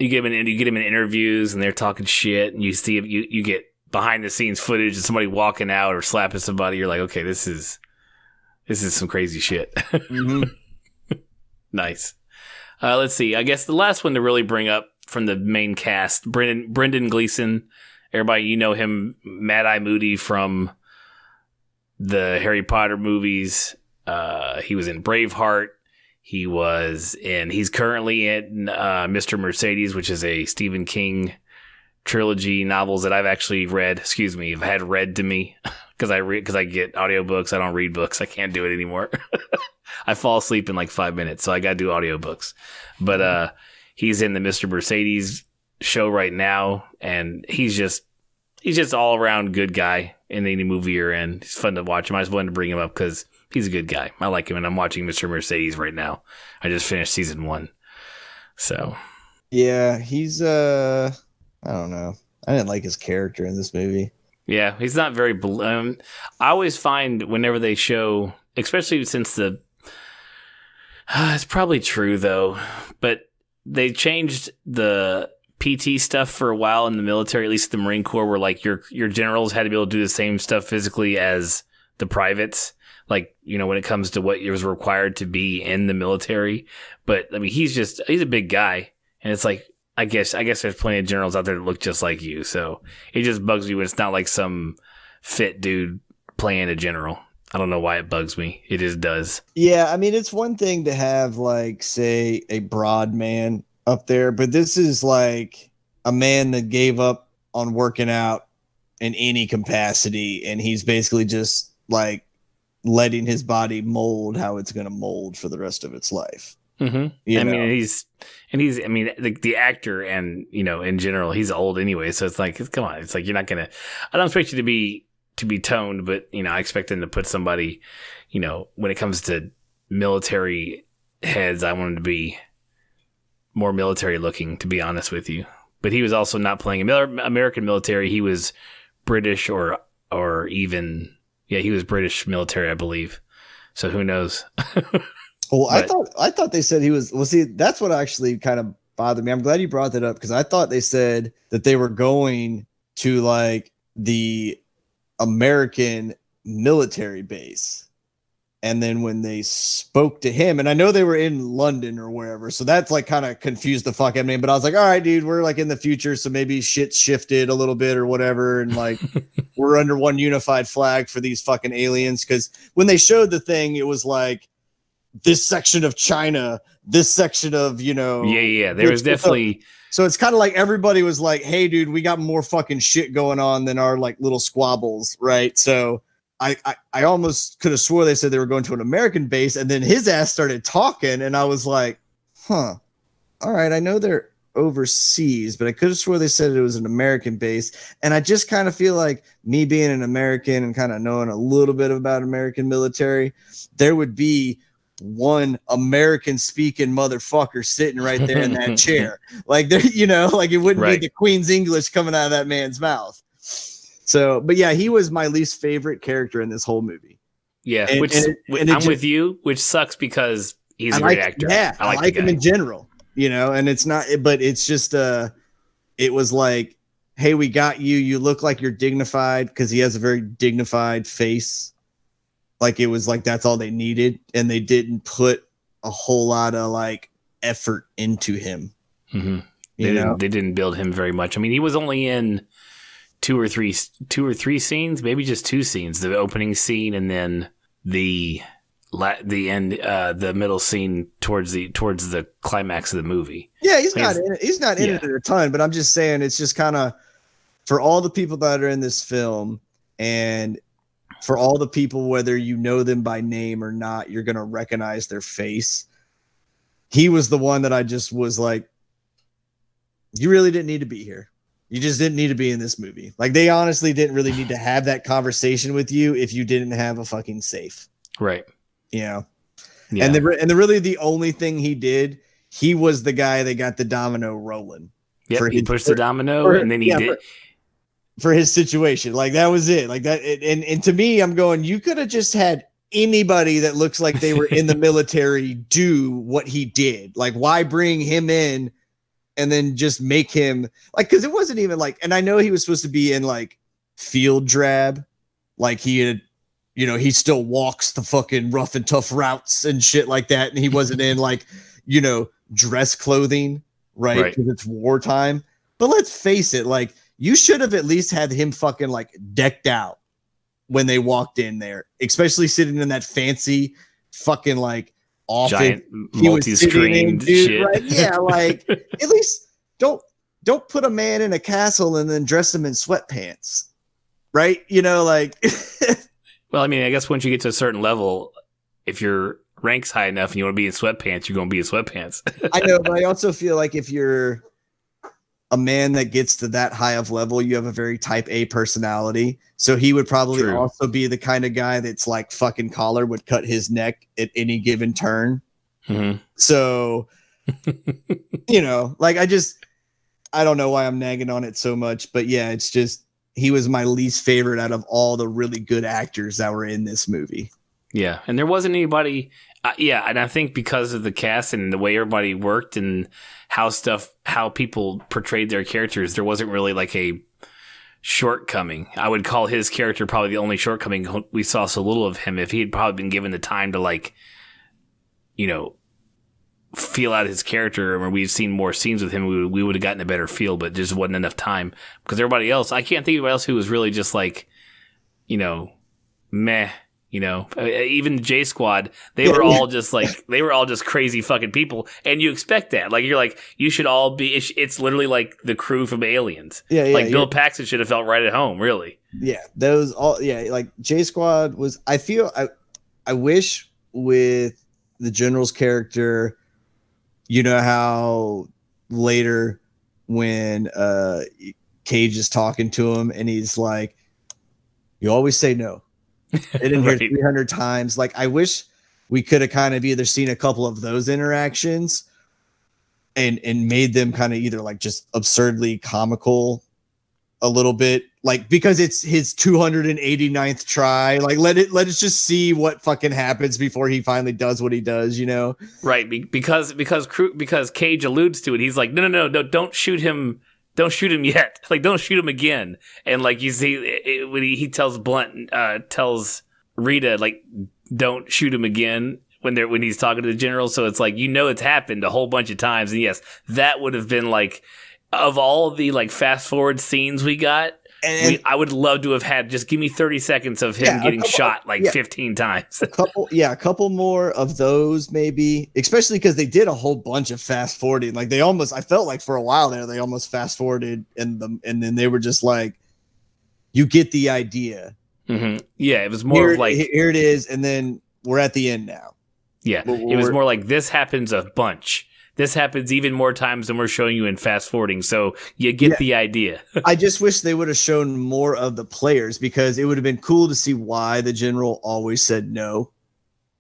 [SPEAKER 1] You get them in interviews and they're talking shit, and you see you get behind the scenes footage of somebody walking out or slapping somebody. You're like, okay, this is some crazy shit. Mm-hmm. Nice. Let's see. I guess the last one to really bring up from the main cast, Brendan Gleeson. Everybody, you know him, Mad Eye Moody from the Harry Potter movies. He was in Braveheart. He's currently in Mr. Mercedes, which is a Stephen King trilogy novels that I've actually read. I've had read to me because I get audiobooks. I don't read books. I can't do it anymore. I fall asleep in like 5 minutes, so I got to do audiobooks. But he's in the Mr. Mercedes show right now, and he's just all around good guy in any movie you're in. He's fun to watch him. I just wanted to bring him up because he's a good guy. I like him, and I'm watching Mr. Mercedes right now. I just finished season 1. So
[SPEAKER 5] yeah, he's I don't know. I didn't like his character in this movie.
[SPEAKER 1] Yeah, he's not very. I always find whenever they show, especially since it's probably true though, but they changed the PT stuff for a while in the military, at least the Marine Corps, where like your generals had to be able to do the same stuff physically as the privates. Like, you know, when it comes to what was required to be in the military. But I mean, he's a big guy, and it's like, I guess there's plenty of generals out there that look just like you. So it just bugs me when it's not like some fit dude playing a general. I don't know why it bugs me. It just does.
[SPEAKER 5] Yeah, I mean, it's one thing to have, like, say, a broad man up there, but this is like a man that gave up on working out in any capacity, and he's basically just like letting his body mold how it's going to mold for the rest of its life.
[SPEAKER 1] Mm-hmm. I mean, he's the actor, and in general, he's old anyway. So it's like, come on, it's like you're not gonna. I don't expect you to be toned, but I expect him to put somebody. When it comes to military heads, I want him to be more military looking, to be honest with you. But he was also not playing American military. He was British or even he was British military, I believe. So who knows?
[SPEAKER 5] Well, I thought they said he was. Well, see, that's what actually kind of bothered me. I'm glad you brought that up because I thought they said that they were going to like the American military base. And then when they spoke to him, and I know they were in London or wherever, so that's like kind of confused the fuck out of me. But I was like, all right, dude, we're like in the future, so maybe shit's shifted a little bit or whatever, and like we're under one unified flag for these fucking aliens. Because when they showed the thing, it was like this section of China, this section of
[SPEAKER 1] there was definitely.
[SPEAKER 5] So it's kind of like everybody was like, hey, dude, we got more fucking shit going on than our like little squabbles, right? So. I almost could have swore they said they were going to an American base, and then his ass started talking, and I was like, all right, I know they're overseas, but I could have swore they said it was an American base. And I just kind of feel like me being an American and kind of knowing a little bit about American military, there would be one American speaking motherfucker sitting right there in that chair. Like there, like it wouldn't be the Queen's English coming out of that man's mouth. So, but yeah, he was my least favorite character in this whole movie.
[SPEAKER 1] Yeah, I'm with you, which sucks because he's a great actor.
[SPEAKER 5] Yeah, I like him in general, and it's not, but it's just, it was like, hey, we got you. You look like you're dignified because he has a very dignified face. Like it was like, that's all they needed. And they didn't put a whole lot of like effort into him.
[SPEAKER 1] Mm-hmm. They didn't build him very much. I mean, he was only in two or three scenes, maybe just two scenes, the opening scene and then the end, the middle scene towards the climax of the movie.
[SPEAKER 5] Yeah, he's not in it a ton, but I'm just saying it's just kind of for all the people that are in this film and for all the people, whether you know them by name or not, you're going to recognize their face. He was the one that I just was like, you really didn't need to be here. You just didn't need to be in this movie. Like they honestly didn't really need to have that conversation with you if you didn't have a fucking safe.
[SPEAKER 1] Right.
[SPEAKER 5] Yeah. And really the only thing he did, he was the guy that got the domino rolling.
[SPEAKER 1] Yeah. He pushed the domino and then he did
[SPEAKER 5] for his situation. Like that was it. Like that. And to me, I'm going, you could have just had anybody that looks like they were in the military do what he did. Like why bring him in? And then just make him like, cause it wasn't even like, and I know he was supposed to be in like field drab. Like he had, he still walks the fucking rough and tough routes and shit like that. And he wasn't in like, dress clothing, right? Cause it's wartime. But let's face it. Like you should have at least had him fucking like decked out when they walked in there, especially sitting in that fancy fucking like,
[SPEAKER 1] giant multi-screen shit.
[SPEAKER 5] Right? Yeah, like at least don't put a man in a castle and then dress him in sweatpants, right? Like.
[SPEAKER 1] Well, I mean, I guess once you get to a certain level, if your rank's high enough and you want to be in sweatpants, you're going to be in sweatpants.
[SPEAKER 5] I know, but I also feel like if you're a man that gets to that high of level, you have a very type A personality. So he would probably also be the kind of guy that's like fucking collar would cut his neck at any given turn. Mm-hmm. So, like I don't know why I'm nagging on it so much, but yeah, it's just, he was my least favorite out of all the really good actors that were in this movie.
[SPEAKER 1] Yeah. And there wasn't anybody. And I think because of the cast and the way everybody worked and how people portrayed their characters, there wasn't really like a shortcoming. I would call his character probably the only shortcoming. We saw so little of him. If he had probably been given the time to like, feel out his character, or we've seen more scenes with him, we would have gotten a better feel, but just wasn't enough time because everybody else, I can't think of anybody else who was really just like, meh. You know, even J Squad, they were all just crazy fucking people, and you expect that. Like you're like, you should all be. It's literally like the crew from Aliens.
[SPEAKER 5] Yeah,
[SPEAKER 1] like Bill Paxton should have felt right at home. Really.
[SPEAKER 5] Yeah, those all. Yeah, like J Squad was. I wish with the General's character, you know how later when Cage is talking to him and he's like, "You always say no." They didn't hear 300 times. Like, I wish we could have kind of either seen a couple of those interactions and made them kind of either like just absurdly comical a little bit, like, because it's his 289th try. Like, let us just see what fucking happens before he finally does what he does, you know?
[SPEAKER 1] Right. Because Cage alludes to it. He's like, no, don't shoot him. Don't shoot him yet. Like, don't shoot him again. And like you see, when he tells Blunt, tells Rita, like, don't shoot him again when he's talking to the General. So it's like, you know, it's happened a whole bunch of times. And yes, that would have been like, of all the like fast forward scenes we got, I would love to have had, just give me 30 seconds of him getting shot like 15 times. a
[SPEAKER 5] couple more of those maybe, especially because they did a whole bunch of fast forwarding. Like I felt like for a while there, they almost fast forwarded and then they were just like, you get the idea.
[SPEAKER 1] Mm-hmm. Yeah. It was more of like,
[SPEAKER 5] here it is. And then we're at the end now.
[SPEAKER 1] Yeah. It was more like, this happens a bunch. This happens even more times than we're showing you in fast forwarding. So you get the idea.
[SPEAKER 5] I just wish they would have shown more of the players, because it would have been cool to see why the General always said no.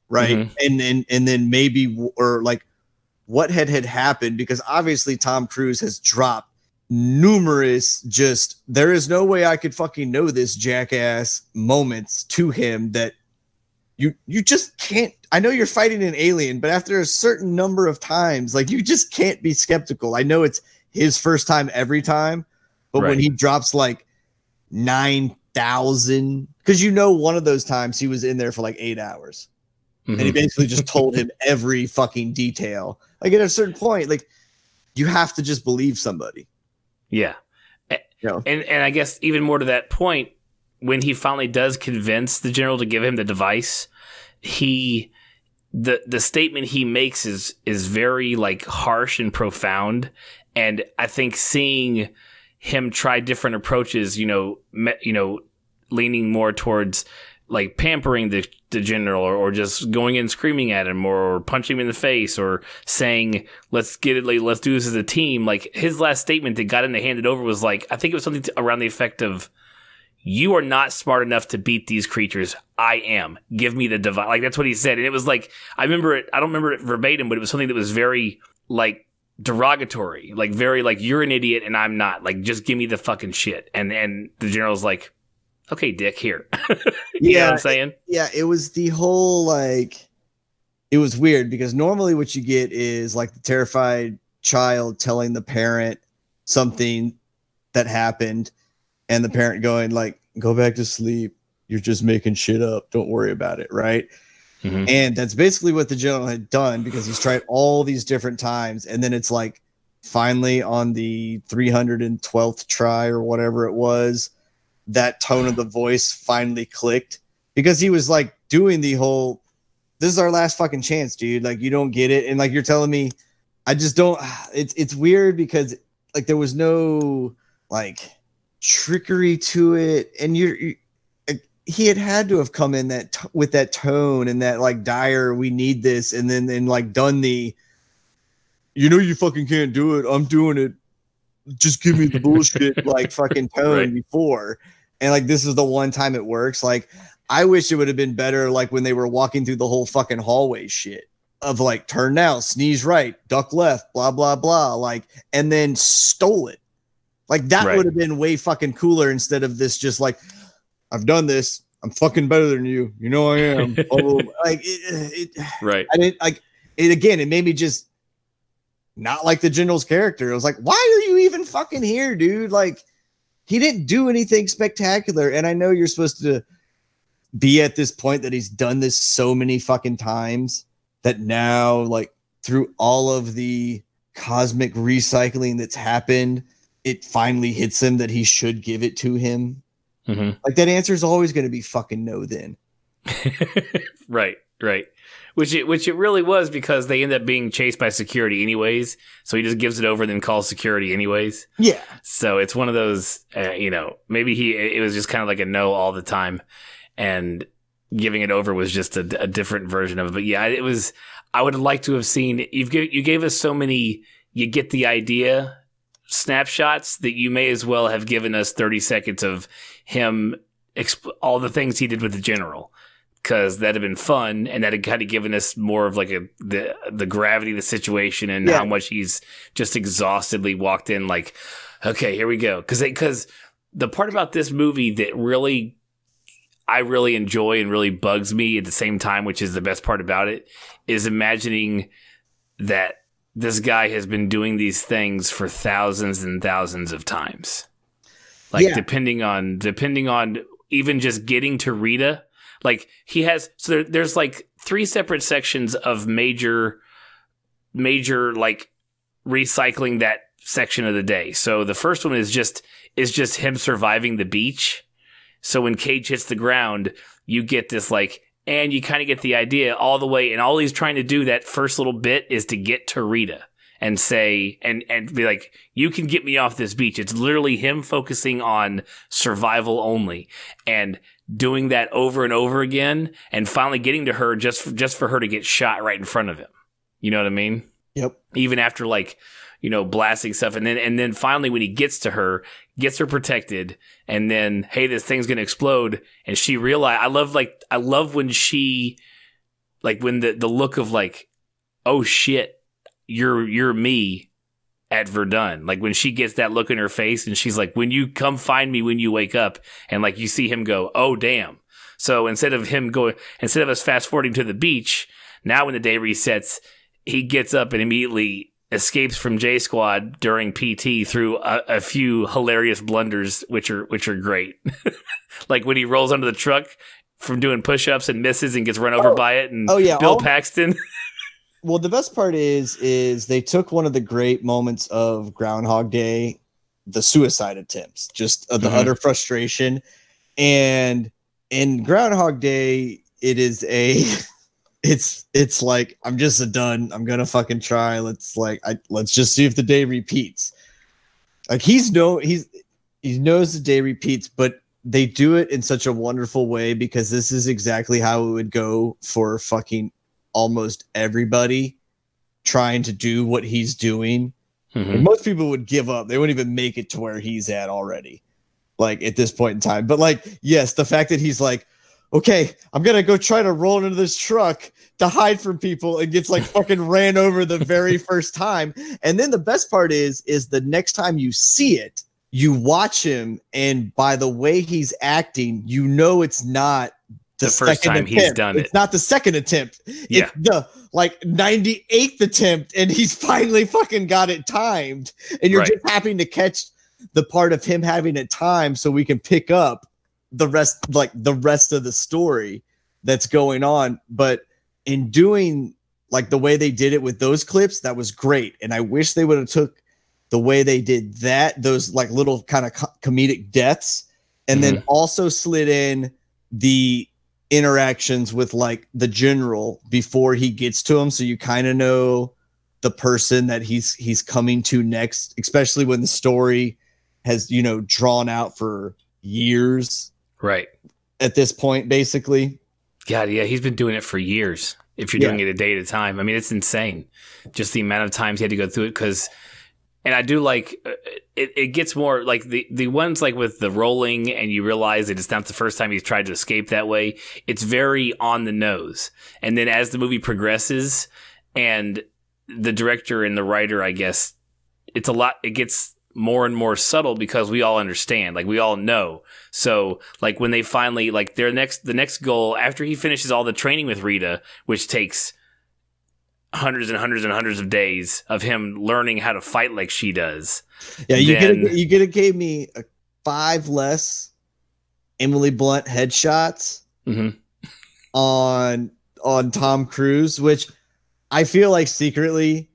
[SPEAKER 5] Right. Mm-hmm. And then maybe, or like what had happened, because obviously Tom Cruise has dropped numerous, just, there is no way I could fucking know this jackass moments to him that you just can't. I know you're fighting an alien, but after a certain number of times, like, you just can't be skeptical. I know it's his first time every time, but when he drops like 9,000, because you know one of those times he was in there for like 8 hours, and he basically just told him every fucking detail. Like, at a certain point, like, you have to just believe somebody.
[SPEAKER 1] Yeah, you know? And I guess even more to that point, when he finally does convince the General to give him the device, the statement he makes is very like harsh and profound. And I think seeing him try different approaches, leaning more towards like pampering the General, or just going in screaming at him, or punching him in the face, or saying, let's get it, like, let's do this as a team. Like, his last statement that got him to hand it over was like, I think it was something around the effect of, you are not smart enough to beat these creatures. I am. Give me the device. Like, that's what he said. And it was like, I remember it. I don't remember it verbatim, but it was something that was very like derogatory, like very like, you're an idiot and I'm not. Like, just give me the fucking shit. And the General's like, okay, dick, here. You know what I'm saying?
[SPEAKER 5] It was the whole, like, it was weird, because normally what you get is like the terrified child telling the parent something that happened, and the parent going like, go back to sleep. You're just making shit up. Don't worry about it. Right. Mm-hmm. And that's basically what the General had done, because he's tried all these different times. And then it's like, finally on the 312th try or whatever it was, that tone of the voice finally clicked, because he was like doing the whole, this is our last fucking chance, dude. Like, you don't get it. And like, you're telling me, I just don't, it's weird, because like, there was no like trickery to it, and he had to have come in that with that tone and that like dire, we need this, and then like done the, you fucking can't do it, I'm doing it, just give me the bullshit like fucking tone before. And like, this is the one time it works. Like, I wish it would have been better, like when they were walking through the whole fucking hallway shit of like, turn now, sneeze right, duck left, blah blah blah, like, and then stole it. Like, that would have been way fucking cooler, instead of this just like, I've done this, I'm fucking better than you, I am. Like,
[SPEAKER 1] right.
[SPEAKER 5] I didn't like it. Again, it made me just not like the General's character. I was like, why are you even fucking here, dude? Like, he didn't do anything spectacular. And I know you're supposed to be at this point that he's done this so many fucking times that now, like, through all of the cosmic recycling that's happened, it finally hits him that he should give it to him. Mm-hmm. Like, that answer is always going to be fucking no then.
[SPEAKER 1] Right. Which it really was, because they end up being chased by security anyways. So he just gives it over and then calls security anyways.
[SPEAKER 5] Yeah.
[SPEAKER 1] So it's one of those, maybe it was just kind of like a no all the time, and giving it over was just a different version of it. But yeah, it was. I would like to have seen. You gave us so many. You get the idea snapshots that you may as well have given us 30 seconds of him all the things he did with the general. Because that'd have been fun, and that had kind of given us more of like the gravity of the situation, and how much he's just exhaustedly walked in. Like, okay, here we go. Because the part about this movie that I really enjoy and really bugs me at the same time, which is the best part about it, is imagining that this guy has been doing these things for thousands and thousands of times. Like depending on even just getting to Rita. Like he has, so there's like 3 separate sections of major like recycling that section of the day. So the first one is just him surviving the beach. So when Cage hits the ground, you get this like, and you kind of get the idea all the way. And all he's trying to do that first little bit is to get to Rita and say, and be like, you can get me off this beach. It's literally him focusing on survival only, and doing that over and over again, and finally getting to her just for her to get shot right in front of him. You know what I mean?
[SPEAKER 5] Yep.
[SPEAKER 1] Even after like, blasting stuff. And then finally when he gets to her, gets her protected, and then, hey, this thing's going to explode. And she realized, I love when she, like when the look of like, oh shit, you're me at Verdun. Like when she gets that look in her face, and she's like, when you come find me when you wake up, and like you see him go, oh damn. So instead of us fast forwarding to the beach, now when the day resets, he gets up and immediately escapes from J Squad during PT through a few hilarious blunders, which are great. Like when he rolls under the truck from doing push-ups and misses and gets run over by it, and Bill Paxton.
[SPEAKER 5] Well, the best part is they took one of the great moments of Groundhog Day, the suicide attempts, just the utter frustration. And in Groundhog Day, it is it's like, I'm just done. I'm gonna fucking try. Let's just see if the day repeats. Like he knows the day repeats, but they do it in such a wonderful way, because this is exactly how it would go for fucking almost everybody trying to do what he's doing. And most people would give up. They wouldn't even make it to where he's at already, like at this point in time. But like, yes, the fact that he's like, okay, I'm gonna go try to roll into this truck to hide from people, and gets like fucking ran over the very first time. And then the best part is the next time you see it, you watch him, and by the way he's acting, it's not the
[SPEAKER 1] first time he's done it.
[SPEAKER 5] It's not the second attempt.
[SPEAKER 1] Yeah.
[SPEAKER 5] It's the like 98th attempt, and he's finally fucking got it timed. And you're just happy to catch the part of him having it timed, so we can pick up the rest of the story that's going on. But in doing like the way they did it with those clips, that was great. And I wish they would have took the way they did those like little kind of comedic deaths, and then also slid in the interactions with like the general before he gets to him, so you kind of know the person that he's coming to next, especially when the story has drawn out for years at this point, basically.
[SPEAKER 1] God, yeah, he's been doing it for years. If you're doing it a day at a time, I mean, it's insane just the amount of times he had to go through it. Because, and I do like it gets more like the ones like with the rolling, and you realize that it's not the first time he's tried to escape that way. It's very on the nose. And then as the movie progresses, and the director and the writer, I guess, it gets more and more subtle, because we all understand, like we all know. So like when they finally, like the next goal after he finishes all the training with Rita, which takes hundreds and hundreds and hundreds of days of him learning how to fight like she does.
[SPEAKER 5] Yeah, you could have gave me 5 less Emily Blunt headshots on Tom Cruise, which I feel like secretly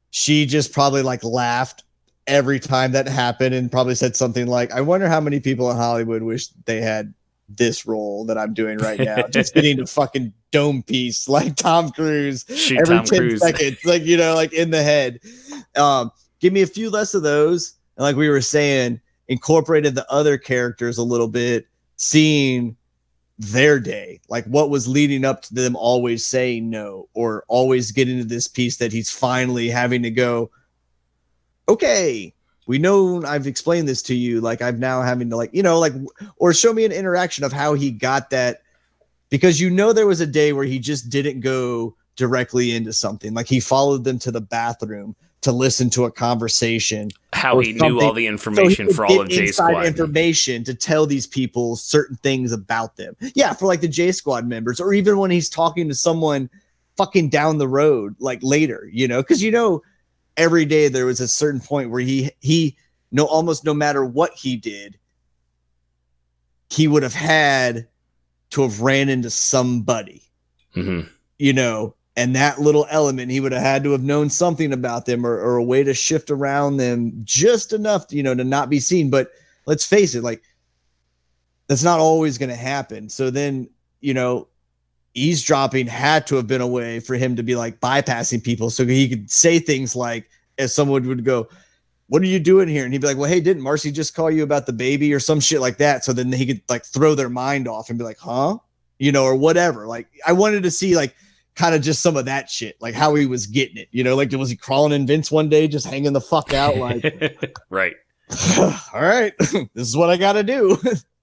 [SPEAKER 5] she just probably like laughed every time that happened, and probably said something like, I wonder how many people in Hollywood wish they had this role that I'm doing right now. Just getting to fucking dome piece like Tom Cruise every 10 seconds, like, you know, like in the head. Give me a few less of those. And like we were saying, incorporated the other characters a little bit, seeing their day, like what was leading up to them always saying no, or always getting to this piece that he's finally having to go, okay, we know I've explained this to you. Like I've now having to, like, you know, like, or show me an interaction of how he got that, because, you know, there was a day where he just didn't go directly into something. Like he followed them to the bathroom to listen to a conversation.
[SPEAKER 1] How he knew all the information for all of J Squad.
[SPEAKER 5] Information to tell these people certain things about them. Yeah, for like the J Squad members, or even when he's talking to someone fucking down the road, like later, you know, because, you know, every day there was a certain point where he no, almost no matter what he did, he would have had to have ran into somebody, you know. And that little element, he would have had to have known something about them, or a way to shift around them just enough, you know, to not be seen. But let's face it, like, that's not always going to happen. So then, you know, eavesdropping had to have been a way for him to be like bypassing people, so he could say things like, as someone would go, what are you doing here? And he'd be like, well, hey, didn't Marcy just call you about the baby, or some shit like that? So then he could like throw their mind off and be like, huh? You know, or whatever. Like, I wanted to see like kind of just some of that shit, like how he was getting it, you know, like, was he crawling in Vince one day, just hanging the fuck out? Like,
[SPEAKER 1] right.
[SPEAKER 5] All right, this is what I got to do.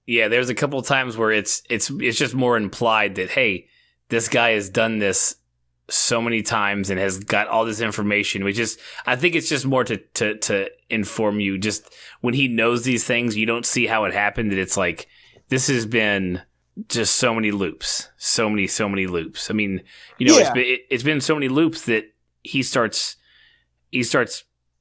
[SPEAKER 1] Yeah. There's a couple of times where it's just more implied that, hey, this guy has done this so many times and has got all this information. I think it's just more to inform you. Just when he knows these things, you don't see how it happened. That it's like, this has been just so many loops, so many loops. I mean, you know, yeah. It's been so many loops that he starts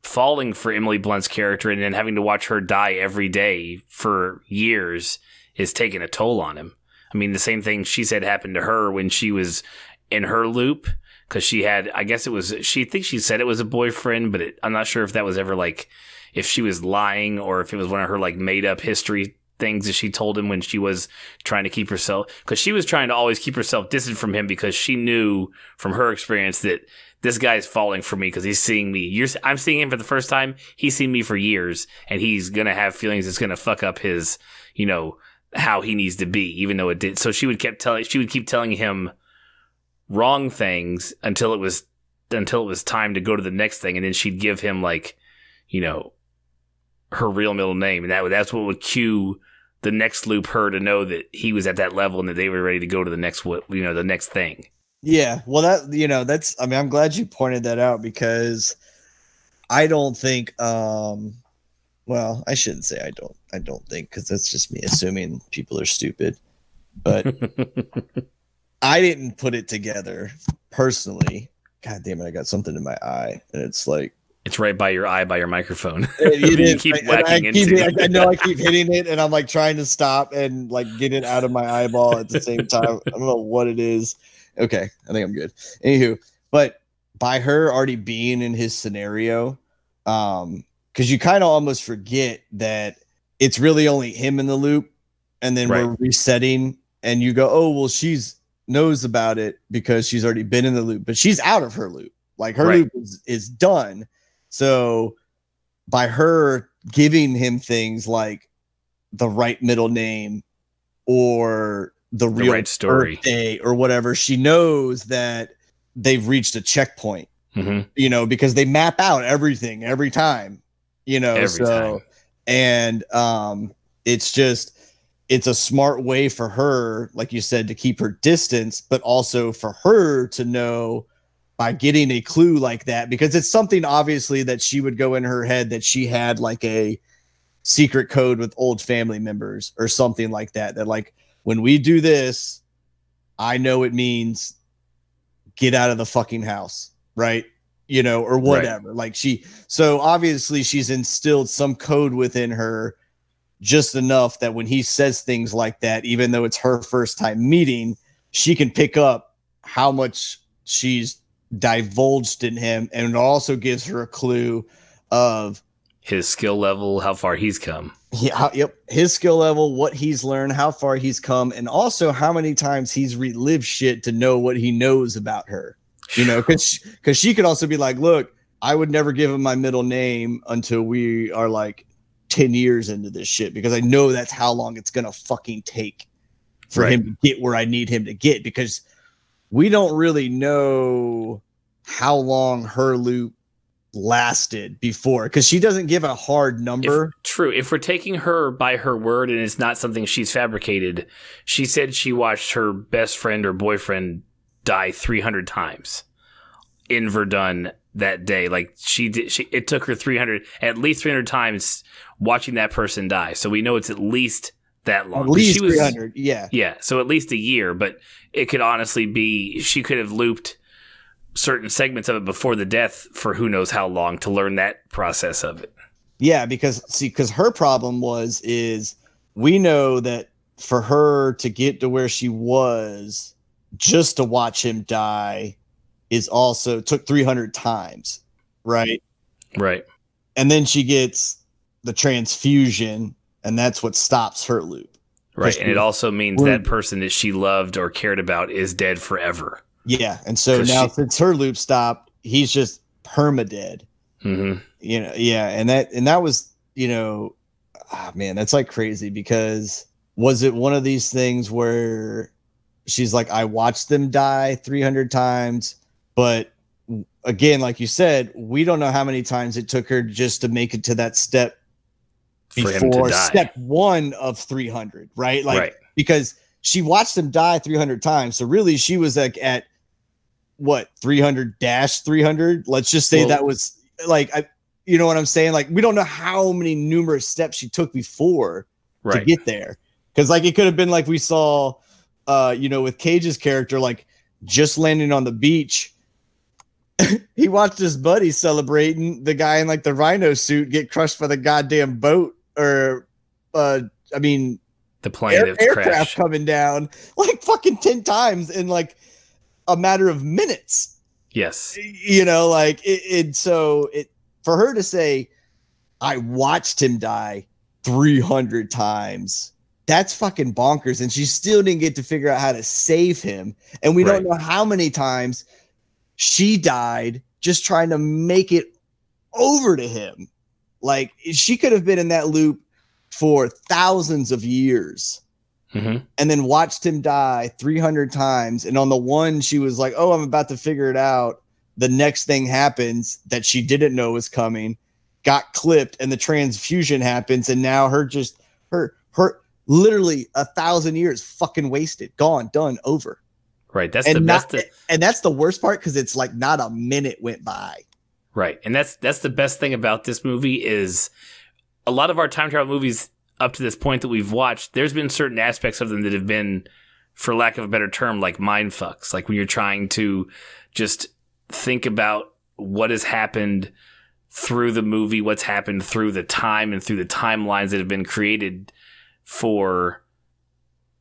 [SPEAKER 1] falling for Emily Blunt's character, and then having to watch her die every day for years is taking a toll on him. I mean, the same thing she said happened to her when she was in her loop, because she had, I guess she said it was a boyfriend, but I'm not sure if that was ever like, if she was lying or if it was one of her like made up history things that she told him when she was trying to keep herself, because she was trying to always keep herself distant from him, because she knew from her experience that this guy's falling for me because he's seeing me. I'm seeing him for the first time. He's seen me for years, and he's going to have feelings that's going to fuck up his, you know, how he needs to be, even though it did. So she would keep telling him wrong things until it was time to go to the next thing. And then she'd give him, like, you know, her real middle name. And that's what would cue the next loop her to know that he was at that level and that they were ready to go to the next, the next thing. Yeah. Well,
[SPEAKER 5] I'm glad you pointed that out, because I don't think, well, I shouldn't say I don't think, because that's just me assuming people are stupid, but I didn't put it together personally. God damn it. I got something in my eye, and it's like, it's right by your eye, by your microphone. You keep whacking into it. I know I keep hitting it, and I'm like trying to stop and like get it out of my eyeball at the same time. I don't know what it is. Okay, I think I'm good. Anywho, but by her already being in his scenario, because you kind of almost forget that it's really only him in the loop, and then we're resetting, and you go, oh, well, she's knows about it because she's already been in the loop, but she's out of her loop. Like, her loop is done. So by her giving him things like the right middle name or the real right story birthday or whatever, she knows that they've reached a checkpoint, you know, because they map out everything every time, you know, every time. And it's a smart way for her, like you said, to keep her distance, but also for her to know by getting a clue like that, because it's something obviously that she would go in her head that she had like a secret code with old family members or something like that, that like, when we do this, I know it means get out of the fucking house, right? You know, or whatever. Like so obviously she's instilled some code within her, just enough that when he says things like that, even though it's her first time meeting, she can pick up how much she's divulged in him, and it also gives her a clue of
[SPEAKER 1] his skill level, how far he's come.
[SPEAKER 5] Yep. His skill level, what he's learned, how far he's come, and also how many times he's relived shit to know what he knows about her. You know, because she could also be like, look, I would never give him my middle name until we are like 10 years into this shit, because I know that's how long it's going to fucking take for him to get where I need him to get, because we don't really know how long her loop lasted before, because she doesn't give a hard number.
[SPEAKER 1] If we're taking her by her word and it's not something she's fabricated, she said she watched her best friend or boyfriend die 300 times in Verdun that day. Like it took her at least 300 times watching that person die. So we know it's at least that long.
[SPEAKER 5] At least 300, yeah.
[SPEAKER 1] Yeah, so at least a year, but it could honestly be she could have looped certain segments of it before the death for who knows how long to learn that process of it.
[SPEAKER 5] Yeah, because her problem is we know that for her to get to where she was just to watch him die is also took 300 times, right?
[SPEAKER 1] Right.
[SPEAKER 5] And then she gets the transfusion, and that's what stops her loop.
[SPEAKER 1] Right, and it also means that person that she loved or cared about is dead forever.
[SPEAKER 5] Yeah, and so now since her loop stopped, he's just permadead.
[SPEAKER 1] Mm-hmm.
[SPEAKER 5] You know, yeah, and that was, you know, man, that's like crazy, because was it one of these things where she's like, I watched them die 300 times, but again, like you said, we don't know how many times it took her just to make it to that step before step 1 of 300, right? Like, because she watched him die 300 times, so really she was like at what 300-300. Let's just say that was like, you know what I'm saying? Like, we don't know how many numerous steps she took before to get there, because like it could have been like we saw, you know, with Cage's character, like just landing on the beach. He watched his buddy celebrating, the guy in like the rhino suit get crushed by the goddamn boat, or the plane aircraft coming down like fucking 10 times in like a matter of minutes.
[SPEAKER 1] Yes.
[SPEAKER 5] You know, like so for her to say, I watched him die 300 times, that's fucking bonkers. And she still didn't get to figure out how to save him. And we don't know how many times she died just trying to make it over to him. Like, she could have been in that loop for thousands of years, and then watched him die 300 times. And on the one, she was like, oh, I'm about to figure it out. The next thing happens that she didn't know was coming, got clipped, and the transfusion happens. And now her literally 1,000 years fucking wasted, gone, done, over.
[SPEAKER 1] Right. That's
[SPEAKER 5] the worst part, because it's like not a minute went by.
[SPEAKER 1] Right. And that's the best thing about this movie is a lot of our time travel movies up to this point that we've watched, there's been certain aspects of them that have been, for lack of a better term, like mind fucks. Like when you're trying to just think about what has happened through the movie, what's happened through the time and through the timelines that have been created for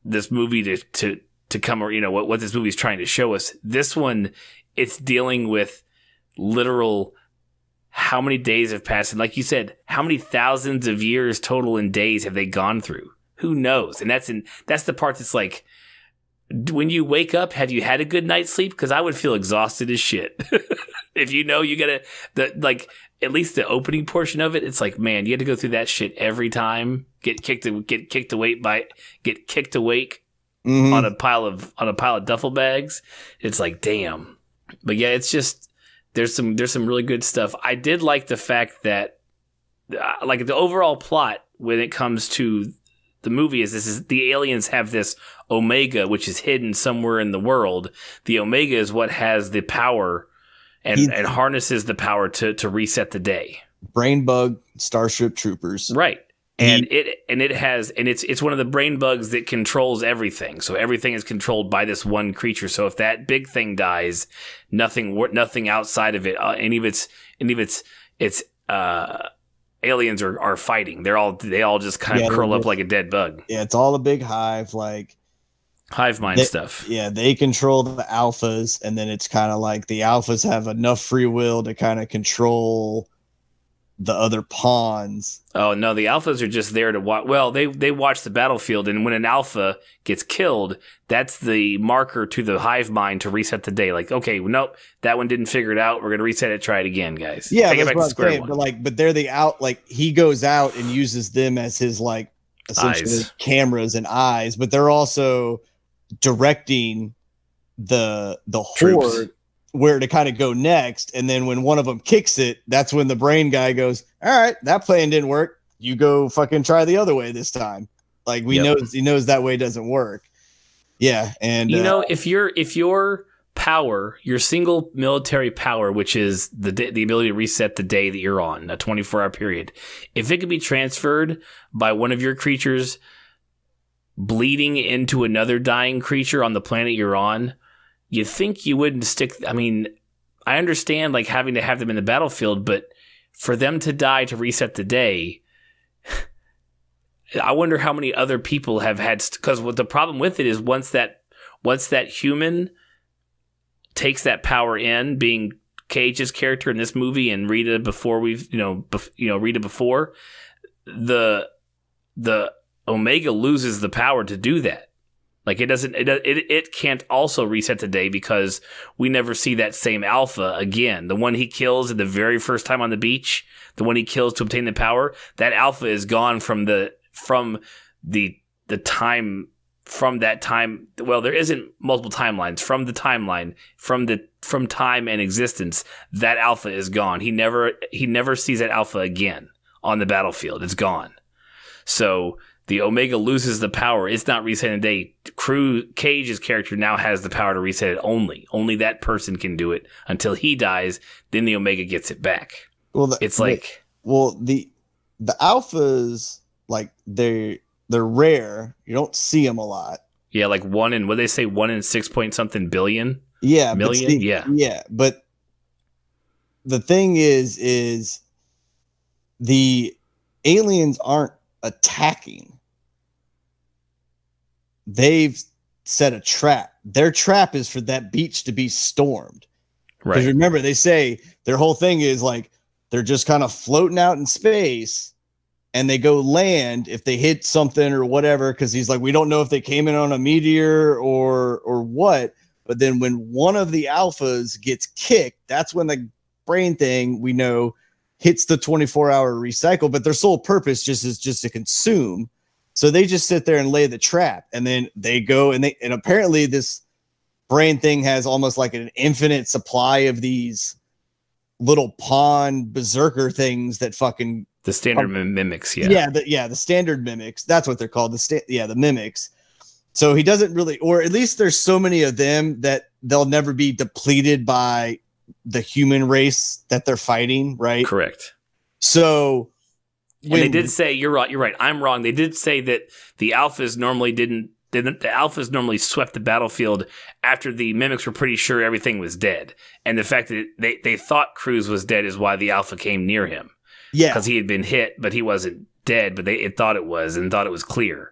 [SPEAKER 1] this movie to come, or, you know, what this movie is trying to show us. This one, it's dealing with literal how many days have passed. And like you said, how many thousands of years total in days have they gone through? Who knows? And that's the part that's like, when you wake up, have you had a good night's sleep? Because I would feel exhausted as shit. If you know you gotta, at least the opening portion of it, it's like, man, you had to go through that shit every time. Get kicked awake on a pile of duffel bags. It's like, damn. But yeah, it's just, there's some really good stuff. I did like the fact that like the overall plot when it comes to the movie is the aliens have this Omega, which is hidden somewhere in the world. The Omega is what has the power and harnesses the power to reset the day. Brain bug Starship Troopers. Right. And it's one of the brain bugs that controls everything. So everything is controlled by this one creature. So if that big thing dies, nothing outside of it, any of its aliens are fighting. They all just kind of curl up like a dead bug. Yeah, it's all a big hive, like hive mind stuff. Yeah, they control the alphas, and then it's kind of like the alphas have enough free will to kind of control
[SPEAKER 5] the other pawns.
[SPEAKER 1] Oh no, the alphas are just there to watch. Well, they watch the battlefield, and when an alpha gets killed, that's the marker to the hive mind to reset the day. Like, okay, nope, that one didn't figure it out. We're gonna reset it. Try it again, guys.
[SPEAKER 5] Yeah,
[SPEAKER 1] take it
[SPEAKER 5] that's
[SPEAKER 1] back
[SPEAKER 5] what
[SPEAKER 1] to
[SPEAKER 5] I'm
[SPEAKER 1] square
[SPEAKER 5] saying.
[SPEAKER 1] one.
[SPEAKER 5] But they're the out. Like he goes out and uses them as his like essentially
[SPEAKER 1] Eyes.
[SPEAKER 5] cameras and eyes, but they're also directing the
[SPEAKER 1] Troops.
[SPEAKER 5] horde where to kind of go next. And then when one of them kicks it, that's when the brain guy goes, all right, that plan didn't work. You go fucking try the other way this time. Like he knows that way doesn't work. Yeah. And
[SPEAKER 1] you know, if your power, your single military power, which is the ability to reset the day that you're on, a 24-hour period, if it could be transferred by one of your creatures bleeding into another dying creature on the planet you're on, you think you wouldn't stick. I mean, I understand like having to have them in the battlefield, but for them to die to reset the day, I wonder how many other people have had. Because what the problem with it is once that human takes that power in, being Cage's character in this movie and Rita before Rita before, the Omega loses the power to do that. Like it can't also reset the day because we never see that same alpha again. The one he kills the very first time on the beach, the one he kills to obtain the power, that alpha is gone from the time from that time. Well, there isn't multiple timelines. From the timeline, from time and existence, that alpha is gone. He never sees that alpha again on the battlefield. It's gone. So the Omega loses the power. It's not resetting the day. Cage's character now has the power to reset it only. Only that person can do it until he dies. Then the Omega gets it back. Well, the
[SPEAKER 5] alphas, like they're rare. You don't see them a lot.
[SPEAKER 1] Yeah, like 1 in 6 point something billion.
[SPEAKER 5] Yeah,
[SPEAKER 1] million.
[SPEAKER 5] Yeah. But the thing is the aliens aren't attacking. They've set a trap. Their trap is for that beach to be stormed. Right. Because remember, they say their whole thing is like they're just kind of floating out in space and they go land if they hit something or whatever. Because he's like, we don't know if they came in on a meteor or what. But then when one of the alphas gets kicked, that's when the brain thing we know hits the 24-hour recycle. But their sole purpose is just to consume. So they just sit there and lay the trap, and then they go and apparently this brain thing has almost like an infinite supply of these little pawn berserker things that fucking
[SPEAKER 1] the standard mimics.
[SPEAKER 5] The standard mimics. That's what they're called. The mimics. So he doesn't really, or at least there's so many of them that they'll never be depleted by the human race that they're fighting. Right.
[SPEAKER 1] Correct.
[SPEAKER 5] So.
[SPEAKER 1] And they did say you're right. I'm wrong. They did say that the alphas normally swept the battlefield after the mimics were pretty sure everything was dead, and the fact that they thought Cruz was dead is why the alpha came near him. Yeah, because he had been hit, but he wasn't dead. But it thought it was and thought it was clear.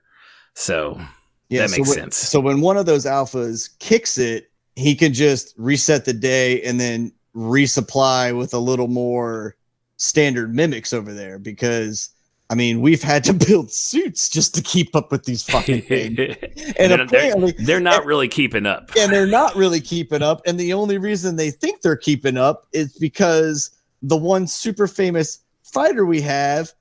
[SPEAKER 1] So that makes sense.
[SPEAKER 5] So when one of those alphas kicks it, he can just reset the day and then resupply with a little more standard mimics over there, because I mean we've had to build suits just to keep up with these fucking things, and apparently
[SPEAKER 1] they're not really keeping up.
[SPEAKER 5] And they're not really keeping up, and the only reason they think they're keeping up is because the one super famous fighter we have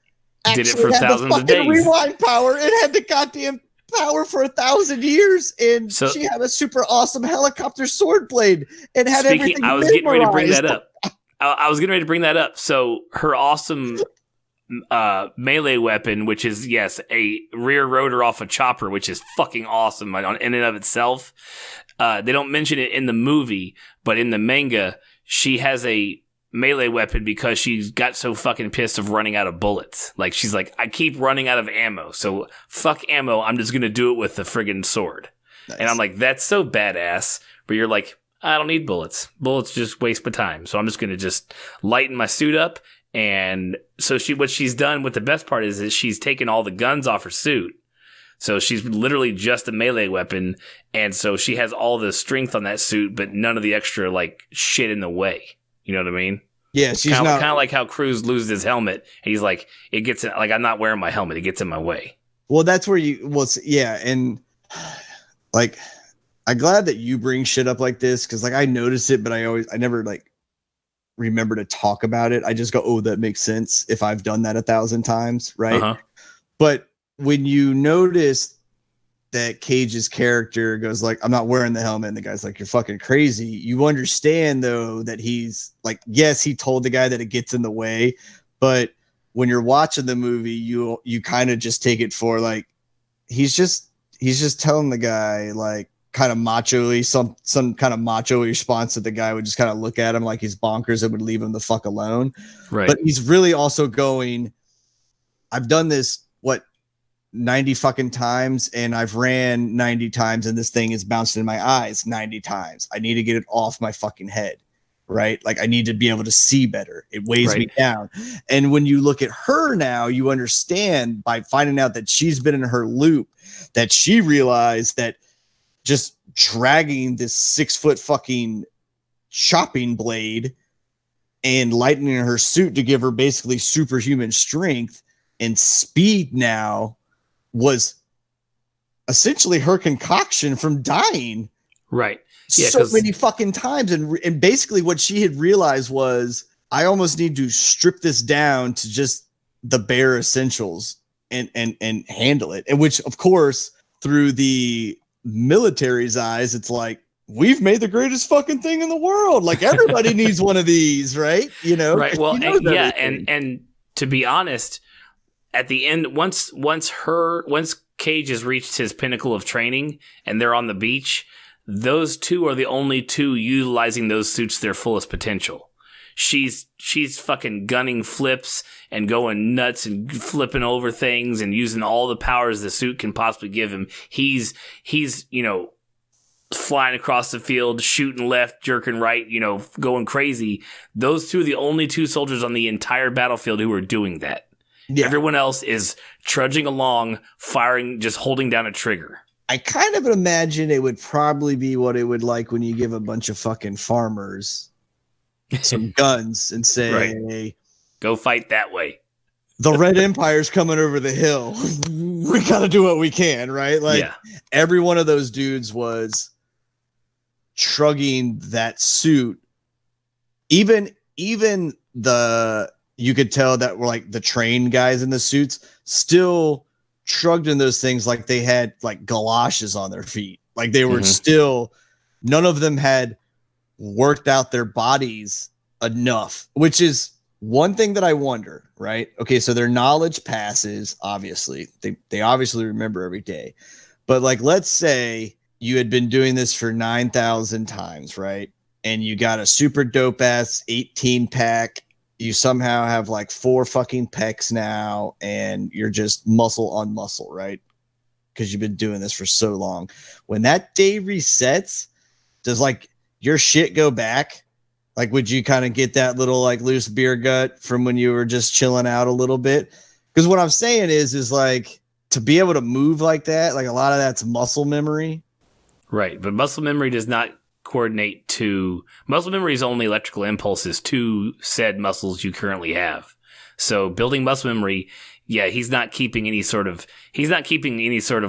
[SPEAKER 1] did it for thousands of days.
[SPEAKER 5] Rewind power. It had the goddamn power for 1,000 years, and she had a super awesome helicopter sword blade and had everything.
[SPEAKER 1] I was getting ready to bring that up. So her awesome melee weapon, which is, yes, a rear rotor off a chopper, which is fucking awesome in and of itself. They don't mention it in the movie, but in the manga, she has a melee weapon because she got so fucking pissed of running out of bullets. Like, she's like, I keep running out of ammo, so fuck ammo, I'm just going to do it with the friggin' sword. Nice. And I'm like, that's so badass. But you're like, I don't need bullets. Bullets just waste my time. So I'm just going to just lighten my suit up. And so what she's done with the best part is she's taken all the guns off her suit. So she's literally just a melee weapon. And so she has all the strength on that suit, but none of the extra like shit in the way. You know what I mean?
[SPEAKER 5] Yeah, she's
[SPEAKER 1] kind
[SPEAKER 5] not
[SPEAKER 1] of like how Cruise loses his helmet. And he's like, it gets in, like, I'm not wearing my helmet. It gets in my way.
[SPEAKER 5] Well, that's where yeah, and like, I'm glad that you bring shit up like this because like I noticed it, but I never like remember to talk about it. I just go, oh, that makes sense if I've done that 1,000 times, right?
[SPEAKER 1] Uh-huh.
[SPEAKER 5] But when you notice that Cage's character goes like, I'm not wearing the helmet, and the guy's like, you're fucking crazy. You understand though that he's like, yes, he told the guy that it gets in the way, but when you're watching the movie, you kind of just take it for like he's just telling the guy like kind of macho-y, some kind of macho response that the guy would just kind of look at him like he's bonkers and would leave him the fuck alone.
[SPEAKER 1] Right.
[SPEAKER 5] But he's really also going, I've done this 90 fucking times, and I've ran 90 times, and this thing is bouncing in my eyes 90 times. I need to get it off my fucking head, right? Like I need to be able to see better. It weighs me down. And when you look at her now, you understand by finding out that she's been in her loop, that she realized that just dragging this 6-foot fucking chopping blade and lightening her suit to give her basically superhuman strength and speed now was essentially her concoction from dying.
[SPEAKER 1] Right. Yeah,
[SPEAKER 5] so many fucking times. And basically what she had realized was, I almost need to strip this down to just the bare essentials and handle it. And which, of course, through the military's eyes, it's like, we've made the greatest fucking thing in the world. Like everybody needs one of these, right? You know?
[SPEAKER 1] Right. Well, and to be honest, at the end, once Cage has reached his pinnacle of training and they're on the beach, those two are the only two utilizing those suits to their fullest potential. She's fucking gunning flips and going nuts and flipping over things and using all the powers the suit can possibly give him. He's flying across the field, shooting left, jerking right, going crazy. Those two are the only two soldiers on the entire battlefield who are doing that. Yeah. Everyone else is trudging along, firing, just holding down a trigger.
[SPEAKER 5] I kind of imagine it would probably be what it would like when you give a bunch of fucking farmers some guns and say,
[SPEAKER 1] right. Go fight that way.
[SPEAKER 5] The Red Empire's coming over the hill. We got to do what we can, right? Like every one of those dudes was shrugging that suit. Even you could tell that were like the trained guys in the suits still shrugged in those things like they had like galoshes on their feet. Like they were still, none of them had worked out their bodies enough, which is one thing that I wonder, right? Okay, so their knowledge passes, obviously. They obviously remember every day. But like, let's say you had been doing this for 9,000 times, right? And you got a super dope ass 18 pack. You somehow have like 4 fucking pecs now, and you're just muscle on muscle, right? Because you've been doing this for so long. When that day resets, does like your shit go back? Like, would you kind of get that little like loose beer gut from when you were just chilling out a little bit? Because what I'm saying is like to be able to move like that, like a lot of that's muscle memory.
[SPEAKER 1] Right. But muscle memory does not coordinate to muscle memory is only electrical impulses to said muscles you currently have. So building muscle memory, he's not keeping any sort of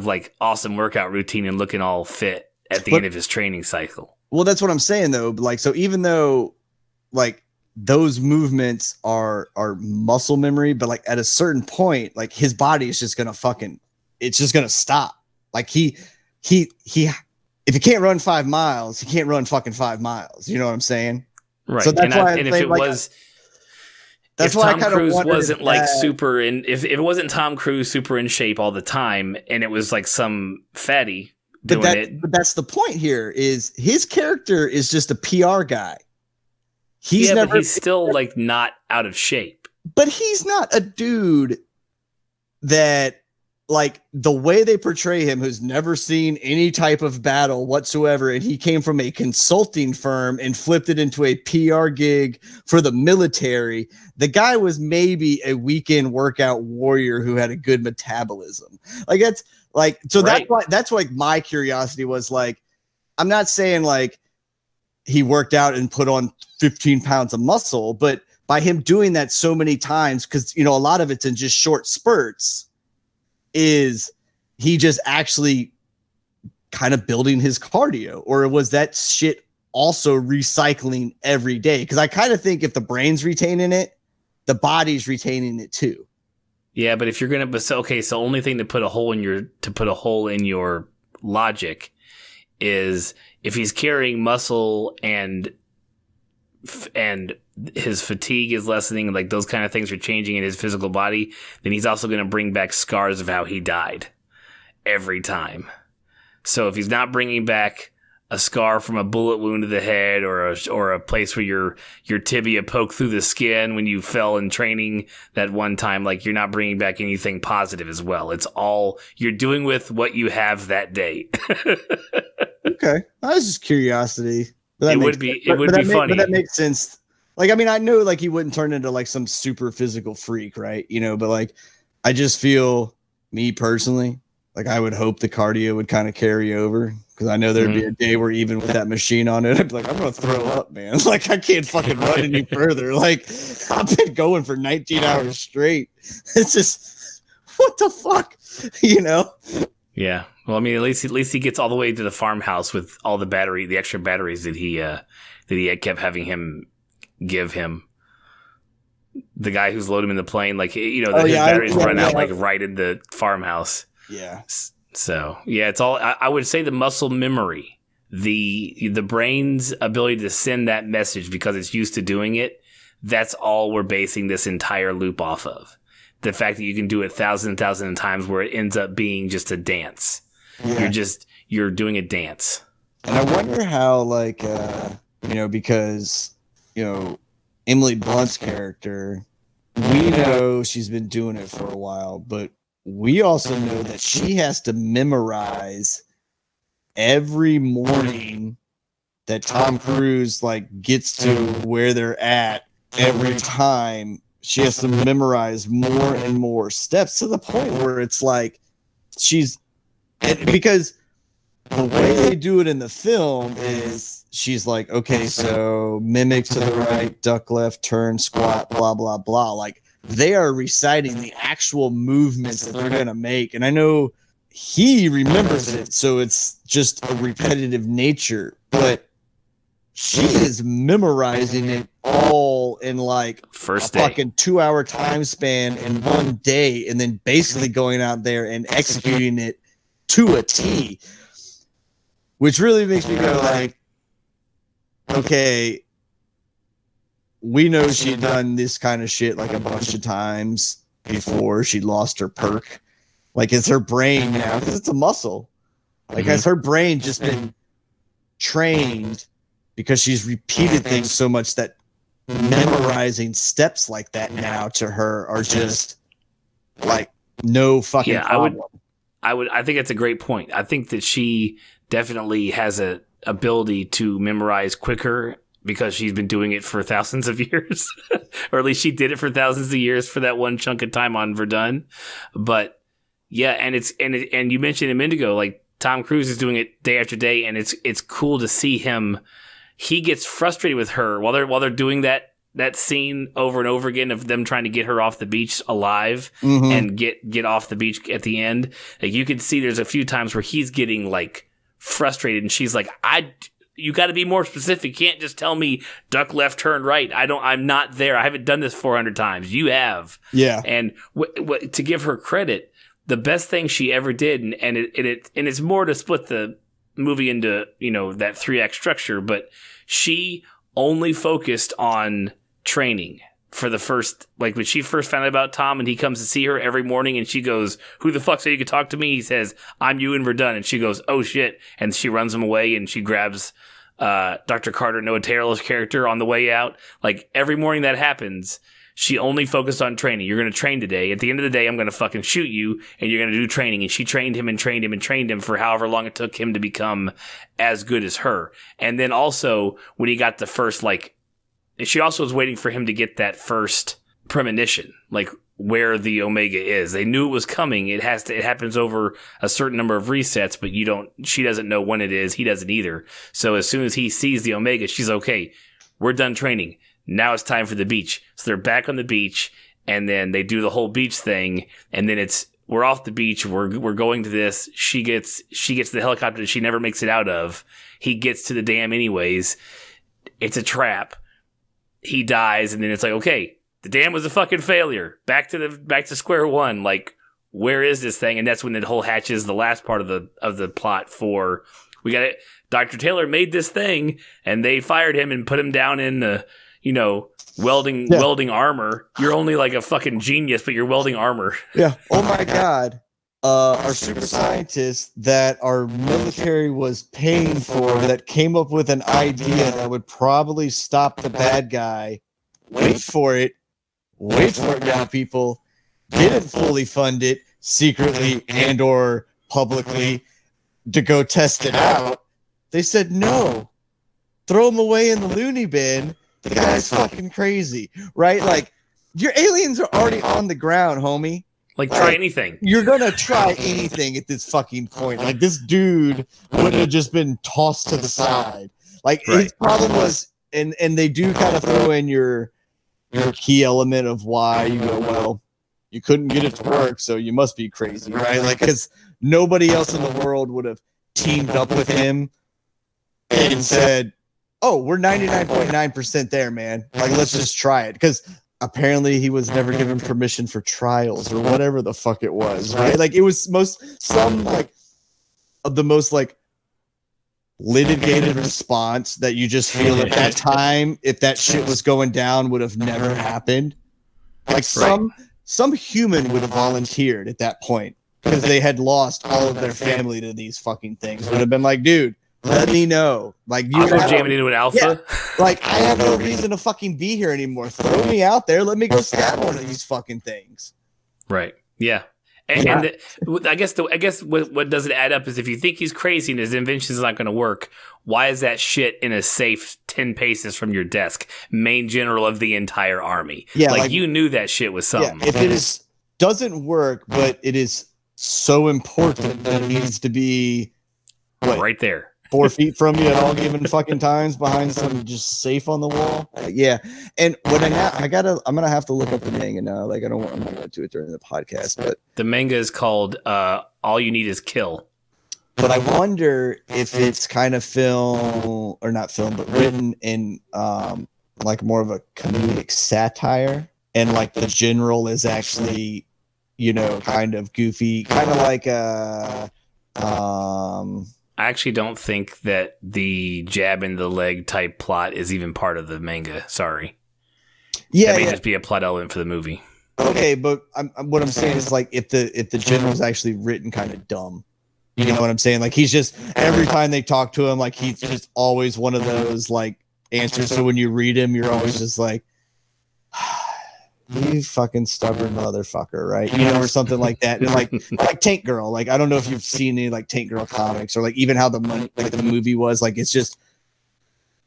[SPEAKER 1] like awesome workout routine and looking all fit at the end of his training cycle. Well,
[SPEAKER 5] that's what I'm saying though. Like, so even though like those movements are muscle memory, but like at a certain point, like his body is just it's just gonna stop. Like he if he can't run 5 miles, he can't run fucking 5 miles. You know what I'm saying?
[SPEAKER 1] Right. So that's why if it was, if Tom Cruise wasn't like super in, if it wasn't Tom Cruise super in shape all the time, and it was like some fatty doing it. But
[SPEAKER 5] that's the point here is his character is just a PR guy.
[SPEAKER 1] But he's still like not out of shape.
[SPEAKER 5] But he's not a dude that, like, the way they portray him, who's never seen any type of battle whatsoever, and he came from a consulting firm and flipped it into a PR gig for the military. The guy was maybe a weekend workout warrior who had a good metabolism. Like, that's like, so right. That's why my curiosity was like, I'm not saying like he worked out and put on 15 pounds of muscle, but by him doing that so many times, because, you know, a lot of it's in just short spurts, is he just actually kind of building his cardio, or was that shit also recycling every day? Because I kind of think if the brain's retaining it, the body's retaining it too.
[SPEAKER 1] Yeah, but if you're gonna, so only thing to put a hole in your logic is if he's carrying muscle and his fatigue is lessening, like those kind of things are changing in his physical body, then he's also going to bring back scars of how he died every time. So if he's not bringing back a scar from a bullet wound to the head, or a place where your tibia poked through the skin when you fell in training that one time, like, you're not bringing back anything positive as well. It's all you're doing with what you have that day.
[SPEAKER 5] Okay, that was just curiosity.
[SPEAKER 1] It would be funny.
[SPEAKER 5] But that makes sense. Like, I mean, I know, like, he wouldn't turn into like some super physical freak, right? You know, but like, I just feel, me personally, like, I would hope the cardio would kind of carry over, because I know there'd be a day where even with that machine on it, I'd be like, I'm gonna throw up, man. Like, I can't fucking run any further. Like, I've been going for 19 hours straight. It's just, what the fuck, you know?
[SPEAKER 1] Yeah. Well, I mean, at least he gets all the way to the farmhouse with all the extra batteries that he had kept having him give him. The guy who's loaded him in the plane, like, you know, his batteries run out like right in the farmhouse.
[SPEAKER 5] Yeah.
[SPEAKER 1] So yeah, it's all. I would say the muscle memory, the brain's ability to send that message because it's used to doing it. That's all we're basing this entire loop off of. The fact that you can do it thousands and thousands of times, where it ends up being just a dance. Yeah. You're doing a dance.
[SPEAKER 5] And I wonder how, like, you know, because, you know, Emily Blunt's character, we know she's been doing it for a while, but we also know that she has to memorize every morning that Tom Cruise, like, gets to where they're at. Every time she has to memorize more and more steps, to the point where it's like because the way they do it in the film is she's like, okay, so mimic to the right, duck left, turn, squat, blah, blah, blah. Like, they are reciting the actual movements that they're going to make. And I know he remembers it, so it's just a repetitive nature, but she is memorizing it all in like
[SPEAKER 1] first
[SPEAKER 5] a fucking 2-hour time span in one day, and then basically going out there and executing it to a T, which really makes me go like, okay, we know she'd done this kind of shit like a bunch of times before. She lost her perk. Like, it's her brain now, because it's a muscle. Like, has her brain just been trained because she's repeated things so much that memorizing steps like that now to her are just like no fucking problem.
[SPEAKER 1] I think that's a great point. I think that she definitely has a ability to memorize quicker because she's been doing it for thousands of years, or at least she did it for thousands of years for that one chunk of time on Verdun. But yeah, and you mentioned a minute ago, like, Tom Cruise is doing it day after day, and it's cool to see him. He gets frustrated with her while they're doing that scene over and over again of them trying to get her off the beach alive and get off the beach at the end. Like, you can see there's a few times where he's getting like frustrated, and she's like, you got to be more specific. You can't just tell me duck left, turn right. I'm not there. I haven't done this 400 times. You have. Yeah. And to give her credit, the best thing she ever did, and it's more to split the movie into, you know, that 3-act structure, but she only focused on training for the first, like, when she first found out about Tom and he comes to see her every morning and she goes, "Who the fuck said you could talk to me?" He says, "I'm you and Verdun." And she goes, "Oh shit." And she runs him away and she grabs Dr. Carter, Noah Taylor's character, on the way out. Like, every morning that happens, she only focused on training. You're going to train today. At the end of the day, I'm going to fucking shoot you, and you're going to do training. And she trained him and trained him and trained him for however long it took him to become as good as her. And then also, when he got the first, like, she also was waiting for him to get that first premonition, like, where the Omega is. They knew it was coming. It happens over a certain number of resets, but she doesn't know when it is. He doesn't either. So as soon as he sees the Omega, she's okay. We're done training. Now it's time for the beach. So they're back on the beach, and then they do the whole beach thing, and then we're off the beach. We're going to this. She gets the helicopter that she never makes it out of. He gets to the dam anyways. It's a trap. He dies, and then it's like, okay, the dam was a fucking failure. Back to square one. Like, where is this thing? And that's when the whole hatches the last part of the plot for we got it. Dr. Taylor made this thing, and they fired him and put him down in the welding armor. You're only like a fucking genius, but you're welding armor.
[SPEAKER 5] Yeah. Oh my God. Our super scientist that our military was paying for that came up with an idea that would probably stop the bad guy. Wait for it now, people. Didn't fully fund it secretly and or publicly to go test it out. They said no. Throw him away in the loony bin. The guy's fucking crazy, right? Like, your aliens are already on the ground, homie.
[SPEAKER 1] Like, try anything.
[SPEAKER 5] You're gonna try anything at this fucking point. Like, this dude wouldn't have just been tossed to the side. Like, his problem was, and they do kind of throw in your key element of why you go, well, you couldn't get it to work, so you must be crazy, right? Like, because nobody else in the world would have teamed up with him and said, oh, we're 99.9% there, man. Like, let's just try it. Because apparently he was never given permission for trials or whatever the fuck it was, right? Like, it was some of the most like litigated response that you just feel at that time, if that shit was going down, would have never happened. Like, some human would have volunteered at that point because they had lost all of their family to these fucking things. Would have been like, dude, let me know. Like,
[SPEAKER 1] you jamming into an alpha.
[SPEAKER 5] Yeah. Like, I have no reason to fucking be here anymore. Throw me out there. Let me go stab one of these fucking things.
[SPEAKER 1] Right. Yeah. And I guess what doesn't add up is if you think he's crazy and his invention is not going to work, why is that shit in a safe 10 paces from your desk? Main general of the entire army. Yeah, like you knew that shit was something.
[SPEAKER 5] Yeah, if it doesn't work, but it is so important that it needs to be
[SPEAKER 1] right there.
[SPEAKER 5] 4 feet from you at all given fucking times behind some just safe on the wall. Yeah. And what I'm gonna have to look up the manga now. Like, I'm not gonna do it during the podcast, but
[SPEAKER 1] the manga is called All You Need Is Kill.
[SPEAKER 5] But I wonder if it's kind of but written in like more of a comedic satire, and like the general is actually, kind of goofy, kind of like
[SPEAKER 1] I actually don't think that the jab in the leg type plot is even part of the manga. Sorry. Yeah, that may just be a plot element for the movie.
[SPEAKER 5] Okay, but what I'm saying is, like, if the general's actually written kind of dumb, you know what I'm saying? Like, he's just, every time they talk to him, like, he's just always one of those like answers. So when you read him, you're always just like, you fucking stubborn motherfucker, right? Or something like that. And like Tank Girl, like, I don't know if you've seen any like Tank Girl comics, or like even how the movie was, like, it's just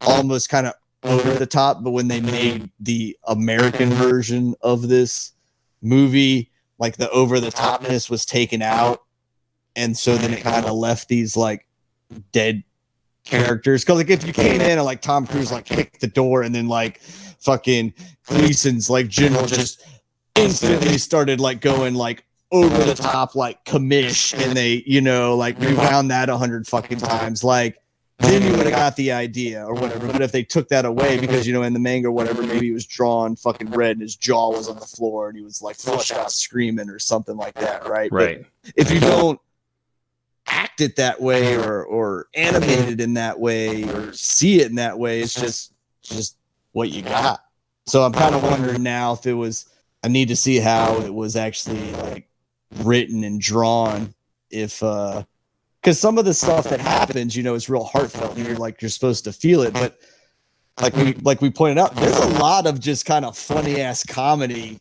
[SPEAKER 5] almost kind of over the top. But when they made the American version of this movie, like, the over the topness was taken out, and so then it kind of left these like dead characters. Because like, if you came in and like Tom Cruise like kicked the door, and then like fucking Gleason's like general just instantly started like going like over the top like commish, and they like rewound that 100 fucking times, like, then you would have got the idea or whatever. But if they took that away, because in the manga or whatever, maybe he was drawn fucking red and his jaw was on the floor and he was like flushed out screaming or something like that, right?
[SPEAKER 1] But
[SPEAKER 5] if you don't act it that way or animate it in that way or see it in that way, it's just what you got. So I'm kind of wondering now if it was, I need to see how it was actually like written and drawn, if because some of the stuff that happens, is real heartfelt and you're supposed to feel it, but like we pointed out, there's a lot of just kind of funny ass comedy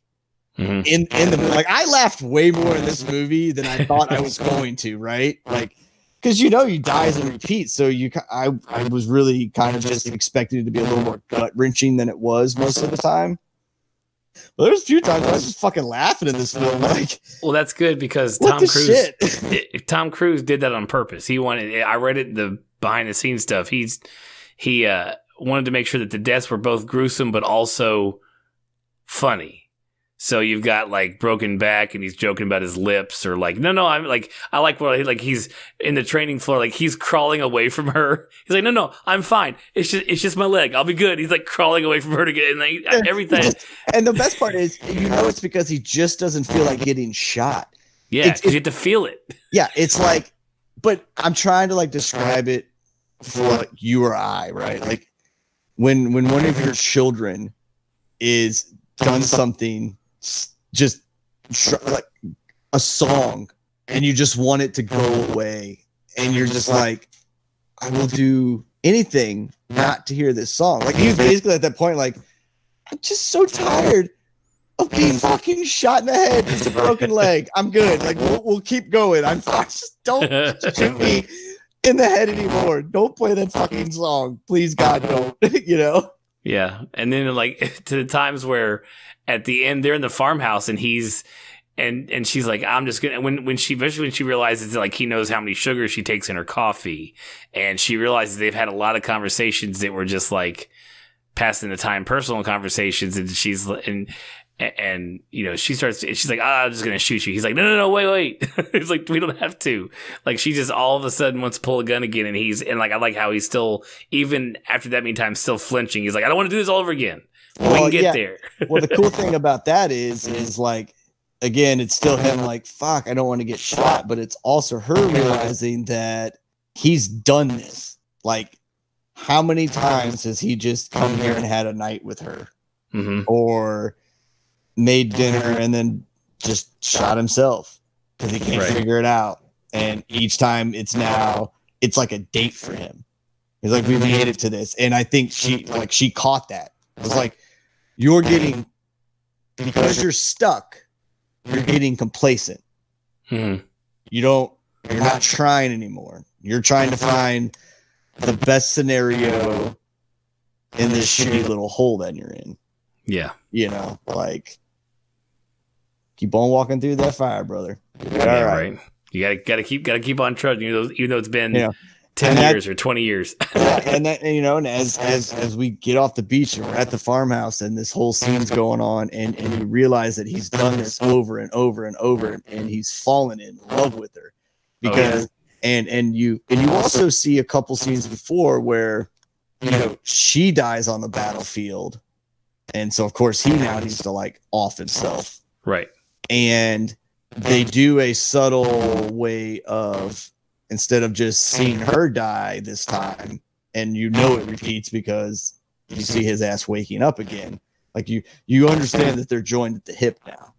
[SPEAKER 5] in the movie. Like, I laughed way more in this movie than I thought I was going to, right? Like, because he dies and repeats, so I was really kind of just expecting it to be a little more gut wrenching than it was most of the time. Well, there's a few times I was just fucking laughing in this film. Like,
[SPEAKER 1] well, that's good, because Tom Cruise did that on purpose. He wanted. I read it, the behind the scenes stuff. He wanted to make sure that the deaths were both gruesome but also funny. So you've got like broken back and he's joking about his lips, or like, no, I'm like, I like what like he's in the training floor, like he's crawling away from her. He's like, no, I'm fine. It's just my leg. I'll be good. He's like crawling away from her to get, and like everything.
[SPEAKER 5] And the best part is, it's because he just doesn't feel like getting shot.
[SPEAKER 1] Yeah, because you have to feel it.
[SPEAKER 5] Yeah, it's like, but I'm trying to like describe it for like you or I, right? Like when one of your children is done something, just like a song, and you just want it to go away, and you're just like, I will do anything not to hear this song. Like he was basically at that point like, I'm just so tired of being fucking shot in the head. It's a broken leg. I'm good. Like we'll keep going. I'm just don't shoot me in the head anymore. Don't play that fucking song, please, God, don't.
[SPEAKER 1] Yeah, and then like to the times where at the end they're in the farmhouse and he's and she's like, I'm just gonna, when she realizes that like he knows how many sugars she takes in her coffee, and she realizes they've had a lot of conversations that were just like passing the time, personal conversations, and she's she's like, I'm just gonna shoot you. He's like, no, wait. He's like, we don't have to. Like she just all of a sudden wants to pull a gun again, and like I like how he's still, even after that many times, still flinching. He's like, I don't want to do this all over again. We can get there.
[SPEAKER 5] Well, the cool thing about that is like, again, it's still him like, fuck, I don't want to get shot, but it's also her realizing that he's done this. Like, how many times has he just come here and had a night with her, or made dinner and then just shot himself because he can't figure it out? And each time it's like a date for him. He's like, we made it to this, and I think she caught that. It was like, you're getting, because you're stuck, you're getting complacent. You're not trying anymore. You're trying to find the best scenario in this shitty little hole that you're in.
[SPEAKER 1] Yeah.
[SPEAKER 5] Like, keep on walking through that fire, brother.
[SPEAKER 1] Yeah, right. You gotta keep on trudging, even though it's been 10 years or 20 years.
[SPEAKER 5] And that, and as we get off the beach and we're at the farmhouse and this whole scene's going on, and you realize that he's done this over and over and over, and he's fallen in love with her because, and you also see a couple scenes before where, she dies on the battlefield. And so of course he now needs to like off himself.
[SPEAKER 1] Right.
[SPEAKER 5] And they do a subtle way of, instead of just seeing her die this time, and it repeats because you see his ass waking up again. Like you understand that they're joined at the hip now,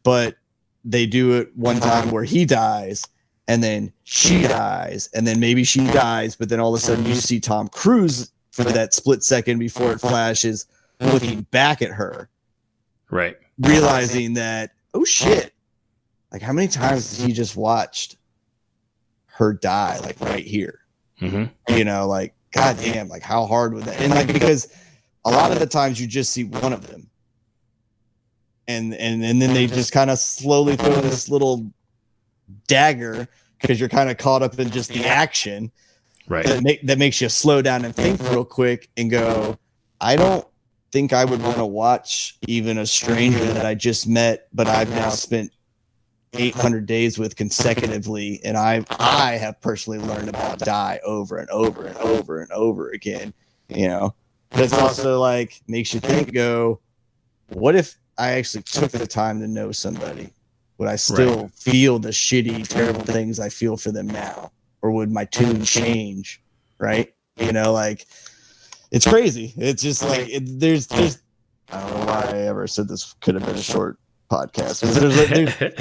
[SPEAKER 5] but they do it one time where he dies, and then she dies, and then maybe she dies, but then all of a sudden you see Tom Cruise for that split second before it flashes, looking back at her,
[SPEAKER 1] right,
[SPEAKER 5] realizing that, oh shit, like how many times has he just watched her die, like right here? Like, goddamn, like how hard would that? And like, because a lot of the times you just see one of them, and then they just kind of slowly throw this little dagger because you're kind of caught up in just the action,
[SPEAKER 1] right?
[SPEAKER 5] That makes you slow down and think real quick and go, I don't think I would want to watch even a stranger that I just met, but I've now spent 800 days with consecutively, and I have personally learned about die over and over and over and over again. But it's also like makes you think, go, what if I actually took the time to know somebody? Would I still feel the shitty, terrible things I feel for them now, or would my tune change? Right? Like, it's crazy. It's just like there's I don't know why I ever said this could have been a short podcast. There's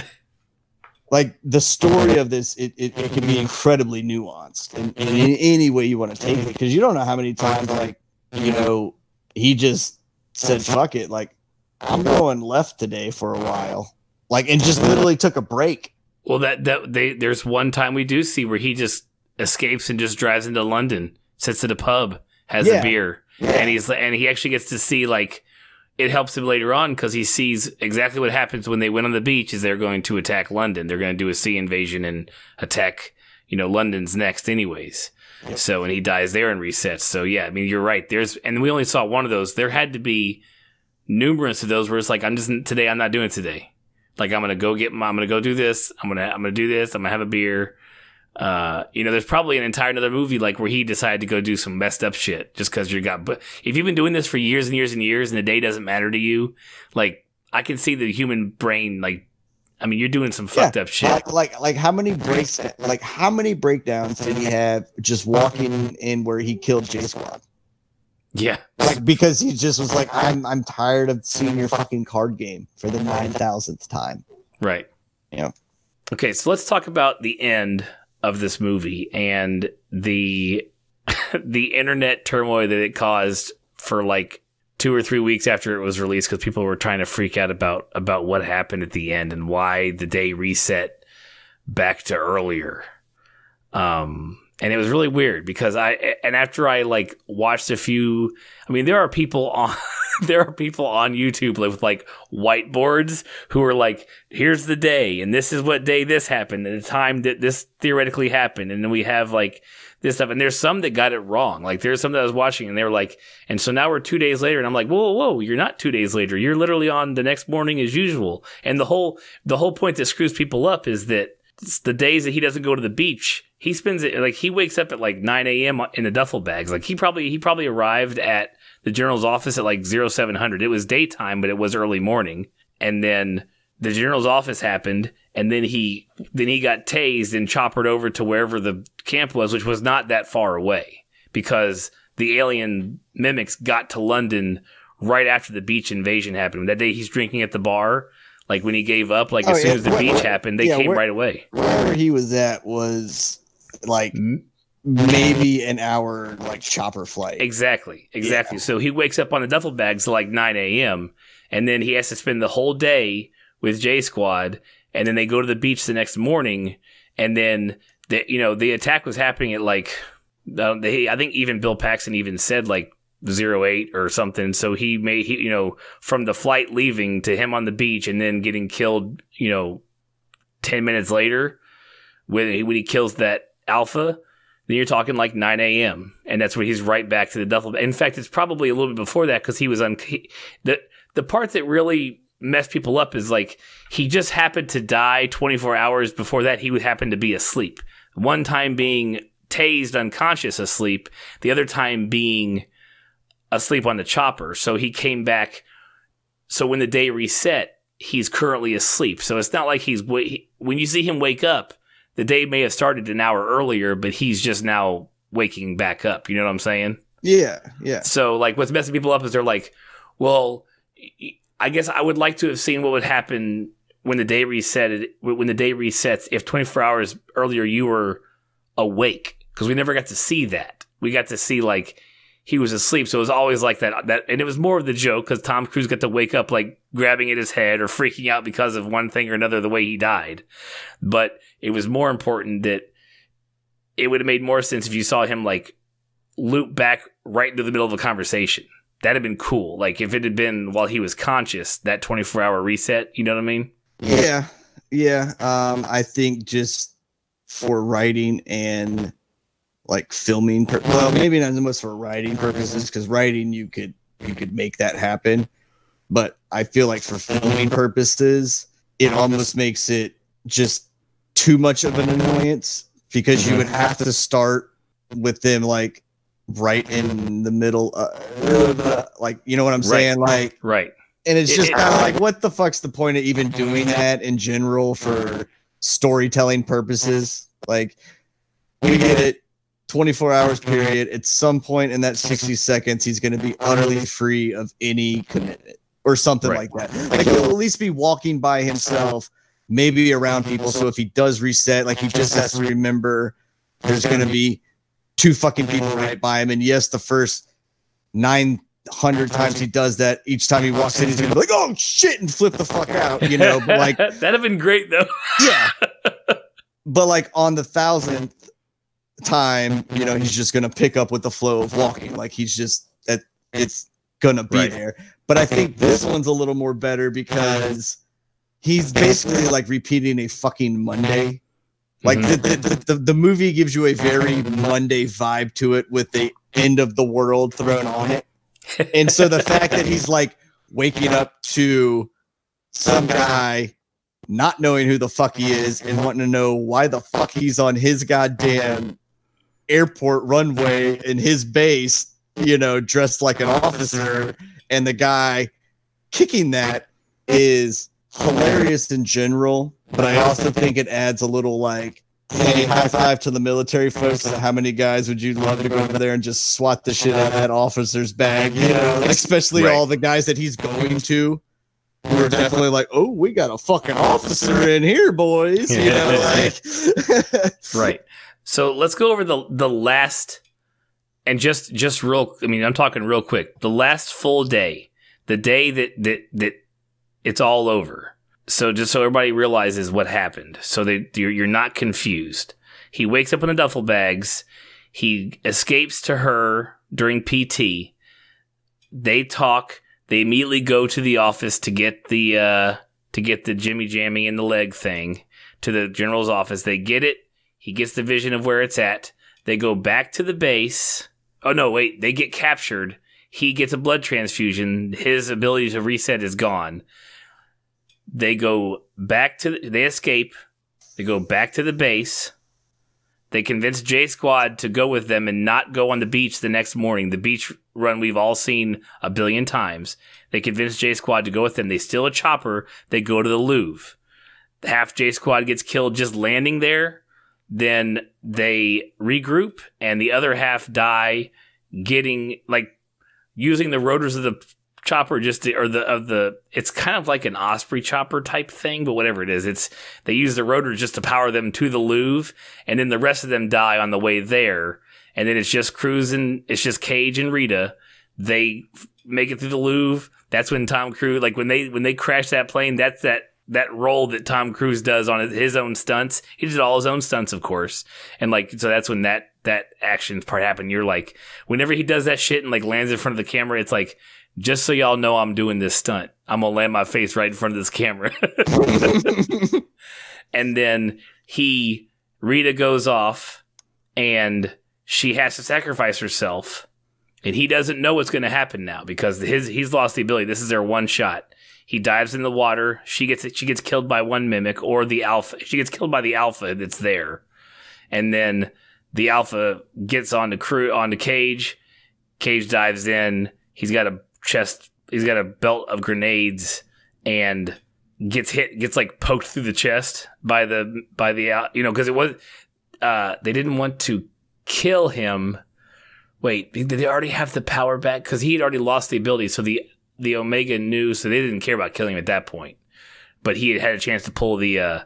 [SPEAKER 5] like the story of this, it can be incredibly nuanced in any way you want to take it, because you don't know how many times, like, he just said, fuck it, like, I'm going left today for a while, like, and just literally took a break.
[SPEAKER 1] Well, there's one time we do see where he just escapes and just drives into London, sits at a pub, has a beer, and he actually gets to see, like, it helps him later on because he sees exactly what happens when they went on the beach. Is they're going to attack London. They're going to do a sea invasion and attack, London's next anyways. So, and he dies there and resets. So, yeah, I mean, you're right. And we only saw one of those. There had to be numerous of those where it's like, I'm not doing it today. Like, I'm going to go do this. I'm going to do this. I'm going to have a beer. There's probably an entire another movie like where he decided to go do some messed up shit just because but if you've been doing this for years and years and years and the day doesn't matter to you, like, I can see the human brain, like, I mean, you're doing some fucked up shit.
[SPEAKER 5] Like how many breakdowns did he have just walking in where he killed J Squad?
[SPEAKER 1] Yeah.
[SPEAKER 5] Like, because he just was like, I'm tired of seeing your fucking card game for the 9,000th time.
[SPEAKER 1] Right.
[SPEAKER 5] Yeah.
[SPEAKER 1] Okay, so let's talk about the end of this movie and the internet turmoil that it caused for like 2 or 3 weeks after it was released, because people were trying to freak out about what happened at the end and why the day reset back to earlier. And it was really weird because after I like watched a few, I mean, there are people on YouTube with like whiteboards who are like, here's the day and this is what day this happened and the time that this theoretically happened. And then we have like this stuff. And there's some that got it wrong. Like there's some that I was watching and they were like, and so now we're 2 days later. And I'm like, whoa, you're not 2 days later. You're literally on the next morning as usual. And the whole point that screws people up is that it's the days that he doesn't go to the beach. He spends it like he wakes up at like 9 a.m. in the duffel bags. Like he probably arrived at the Journal's office at like 0700. It was daytime, but it was early morning. And then the Journal's office happened, and then he got tased and choppered over to wherever the camp was, which was not that far away, because the alien mimics got to London right after the beach invasion happened. That day he's drinking at the bar. Like when he gave up, like as soon as the beach happened, they came right away.
[SPEAKER 5] Where he was at was like maybe an hour like chopper flight.
[SPEAKER 1] Exactly.
[SPEAKER 5] Yeah.
[SPEAKER 1] So he wakes up on the duffel bags at like 9 a.m. and then he has to spend the whole day with J Squad, and then they go to the beach the next morning, and then the attack was happening at like I think even Bill Paxton even said like 08 or something. So he from the flight leaving to him on the beach and then getting killed 10 minutes later when he kills that alpha, then you're talking like 9 a.m. and that's when he's right back to the duffel. In fact, it's probably a little bit before that because he was the part that really messed people up is like he just happened to die 24 hours before that. He would happen to be asleep. One time being tased unconscious asleep, the other time being asleep on the chopper. So he came back. So when the day reset, he's currently asleep. So it's not like when you see him wake up, the day may have started an hour earlier, but he's just now waking back up. You know what I'm saying?
[SPEAKER 5] Yeah.
[SPEAKER 1] So like what's messing people up is they're like, well, I guess I would like to have seen what would happen when the day resets if 24 hours earlier you were awake, because we never got to see that. We got to see like he was asleep, so it was always like that, and it was more of the joke because Tom Cruise got to wake up like grabbing at his head or freaking out because of one thing or another the way he died. But it was more important that it would have made more sense if you saw him like loop back right into the middle of a conversation. That'd have been cool. Like if it had been while he was conscious, that 24-hour reset. You know what I mean?
[SPEAKER 5] Yeah. I think just for writing and like filming, well, maybe not as much for writing purposes, because writing you could make that happen. But I feel like for filming purposes, it almost makes it just too much of an annoyance, because you would have to start with them like right in the middle like, you know what I'm saying? Like,
[SPEAKER 1] right.
[SPEAKER 5] And it's just kind of like, what the fuck's the point of even doing that in general for storytelling purposes? Like, we get it, 24 hours period. At some point in that 60 seconds, he's going to be utterly free of any commitment or something like that. Like, he'll at least be walking by himself, maybe around people. So if he does reset, like, he just has to remember there's going to be 2 fucking people right by him. And yes, the first 900 times he does that, each time he walks in, he's gonna be like, oh shit, and flip the fuck out, but like
[SPEAKER 1] that'd have been great though.
[SPEAKER 5] Yeah. But like on the 1,000th time, he's just gonna pick up with the flow of walking. Like he's just that, it's gonna be there. But I think this one's a little more better because he's basically like repeating a fucking Monday Like the movie gives you a very Monday vibe to it with the end of the world thrown on it. And so the fact that he's like waking up to some guy not knowing who the fuck he is and wanting to know why the fuck he's on his goddamn airport runway in his base, you know, dressed like an officer, and the guy kicking that is hilarious in general. But I also think it adds a little like, hey, high five to the military folks. How many guys would you love to go over there and just swat the shit out of that officer's bag? You know, especially all the guys that he's going to. We're definitely like, oh, we got a fucking officer in here, boys. You know, like
[SPEAKER 1] right. So let's go over the last, and just real. I mean, I'm talking real quick. The last full day, the day that it's all over. So just so everybody realizes what happened, so that you're not confused. He wakes up in the duffel bags. He escapes to her during PT. They talk. They immediately go to the office to get the Jimmy Jammy in the leg thing to the general's office. They get it. He gets the vision of where it's at. They go back to the base. Oh no, wait! They get captured. He gets a blood transfusion. His ability to reset is gone. They go back they escape. They go back to the base. They convince J Squad to go with them and not go on the beach the next morning. The beach run we've all seen a billion times. They convince J Squad to go with them. They steal a chopper. They go to the Louvre. Half J Squad gets killed just landing there. Then they regroup, and the other half die using the rotors of the chopper it's kind of like an Osprey chopper type thing, but whatever it is, they use the rotors just to power them to the Louvre, and then the rest of them die on the way there, and then it's just cruising. It's just Cage and Rita. They make it through the Louvre. That's when Tom Cruise, like when they crash that plane, that's that role that Tom Cruise does on his own stunts. He did all his own stunts, of course, and so that's when that action part happened. You're like, whenever he does that shit and like lands in front of the camera, it's like, just so y'all know I'm doing this stunt, I'm going to land my face right in front of this camera. And then Rita goes off and she has to sacrifice herself. And he doesn't know what's going to happen now because he's lost the ability. This is their one shot. He dives in the water. She gets killed by one mimic or the alpha. She gets killed by the alpha that's there. And then the alpha gets onto Cage. Cage dives in. He's got a belt of grenades and gets like poked through the chest by the because it was they didn't want to kill him. Wait, did they already have the power back? Because he had already lost the ability, so the Omega knew, so they didn't care about killing him at that point. But he had a chance to pull the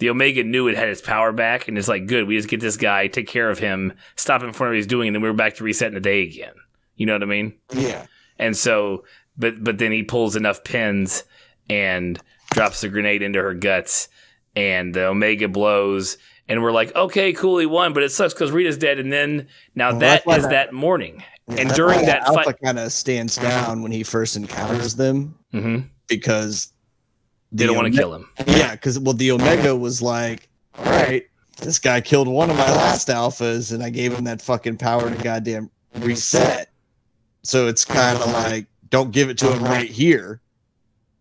[SPEAKER 1] Omega knew it had its power back, and it's like, good, we just get this guy, take care of him, stop him from what he's doing, and then we're back to resetting the day again. You know what I mean?
[SPEAKER 5] Yeah.
[SPEAKER 1] And so, but then he pulls enough pins and drops the grenade into her guts, and the Omega blows, and we're like, okay, cool, he won, but it sucks because Rita's dead. And then that morning, and during that
[SPEAKER 5] Alpha
[SPEAKER 1] fight,
[SPEAKER 5] kind of stands down when he first encounters them because
[SPEAKER 1] they don't want to kill him.
[SPEAKER 5] Yeah, because the Omega was like, all right, this guy killed one of my last alphas, and I gave him that fucking power to goddamn reset. So it's kind of like, don't give it to him right here.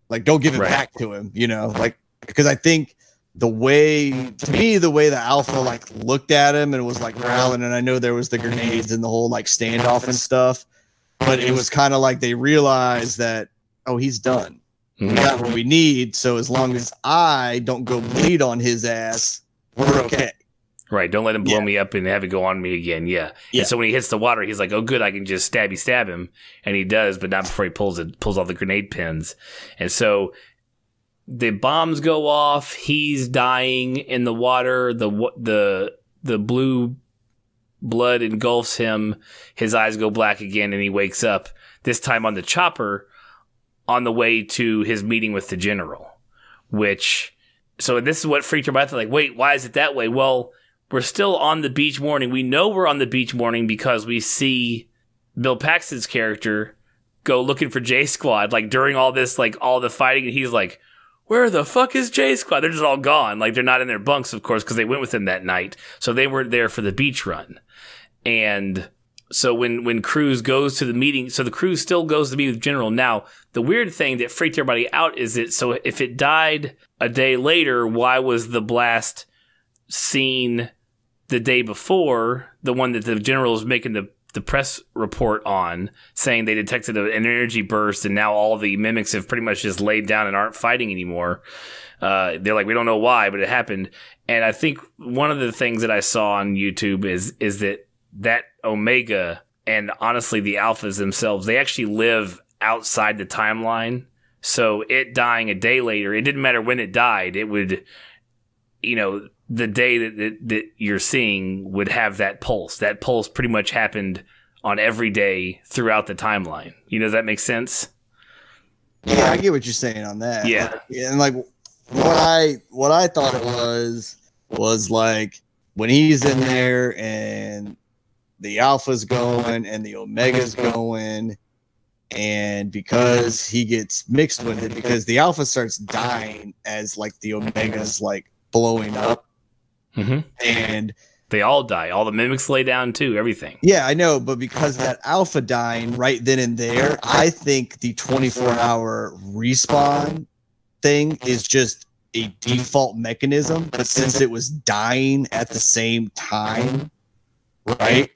[SPEAKER 5] Like, don't give it back to him, like, because I think the way the alpha like looked at him and was like growling, and I know there was the grenades and the whole like standoff and stuff, but it was kind of like they realized that, oh, he's done. We got what we need. So as long as I don't go bleed on his ass, we're okay. Right.
[SPEAKER 1] Don't let him blow me up and have it go on me again. Yeah. And so when he hits the water, he's like, oh, good, I can just stab him. And he does, but not before he pulls all the grenade pins. And so the bombs go off. He's dying in the water. The blue blood engulfs him. His eyes go black again, and he wakes up, this time on the chopper, on the way to his meeting with the general. So this is what freaked him out. They're like, wait, why is it that way? Well, we're still on the beach morning. We know we're on the beach morning because we see Bill Paxton's character go looking for J Squad, like during all this, like all the fighting, and he's like, where the fuck is J Squad? They're just all gone. Like, they're not in their bunks, of course, because they went with him that night. So they weren't there for the beach run. And so when Cruz goes to the meeting, so the Cruz still goes to meet with General. Now, the weird thing that freaked everybody out is that, so if it died a day later, why was the blast seen the day before, the one that the General was making the press report on, saying they detected an energy burst and now all the mimics have pretty much just laid down and aren't fighting anymore. They're like, we don't know why, but it happened. And I think one of the things that I saw on YouTube is that Omega and honestly the Alphas themselves, they actually live outside the timeline. So it dying a day later, it didn't matter when it died. It would, the day that you're seeing would have that pulse. That pulse pretty much happened on every day throughout the timeline. Does that make sense?
[SPEAKER 5] Yeah, I get what you're saying on that.
[SPEAKER 1] Yeah.
[SPEAKER 5] And like what I thought it was like when he's in there and the Alpha's going and the Omega's going, and because he gets mixed with it, because the Alpha starts dying as like the Omega's like blowing up.
[SPEAKER 1] Mm-hmm.
[SPEAKER 5] And
[SPEAKER 1] they all die. All the mimics lay down too, everything.
[SPEAKER 5] Yeah, I know, but because of that Alpha dying right then and there, I think the 24-hour respawn thing is just a default mechanism. But since it was dying at the same time, right?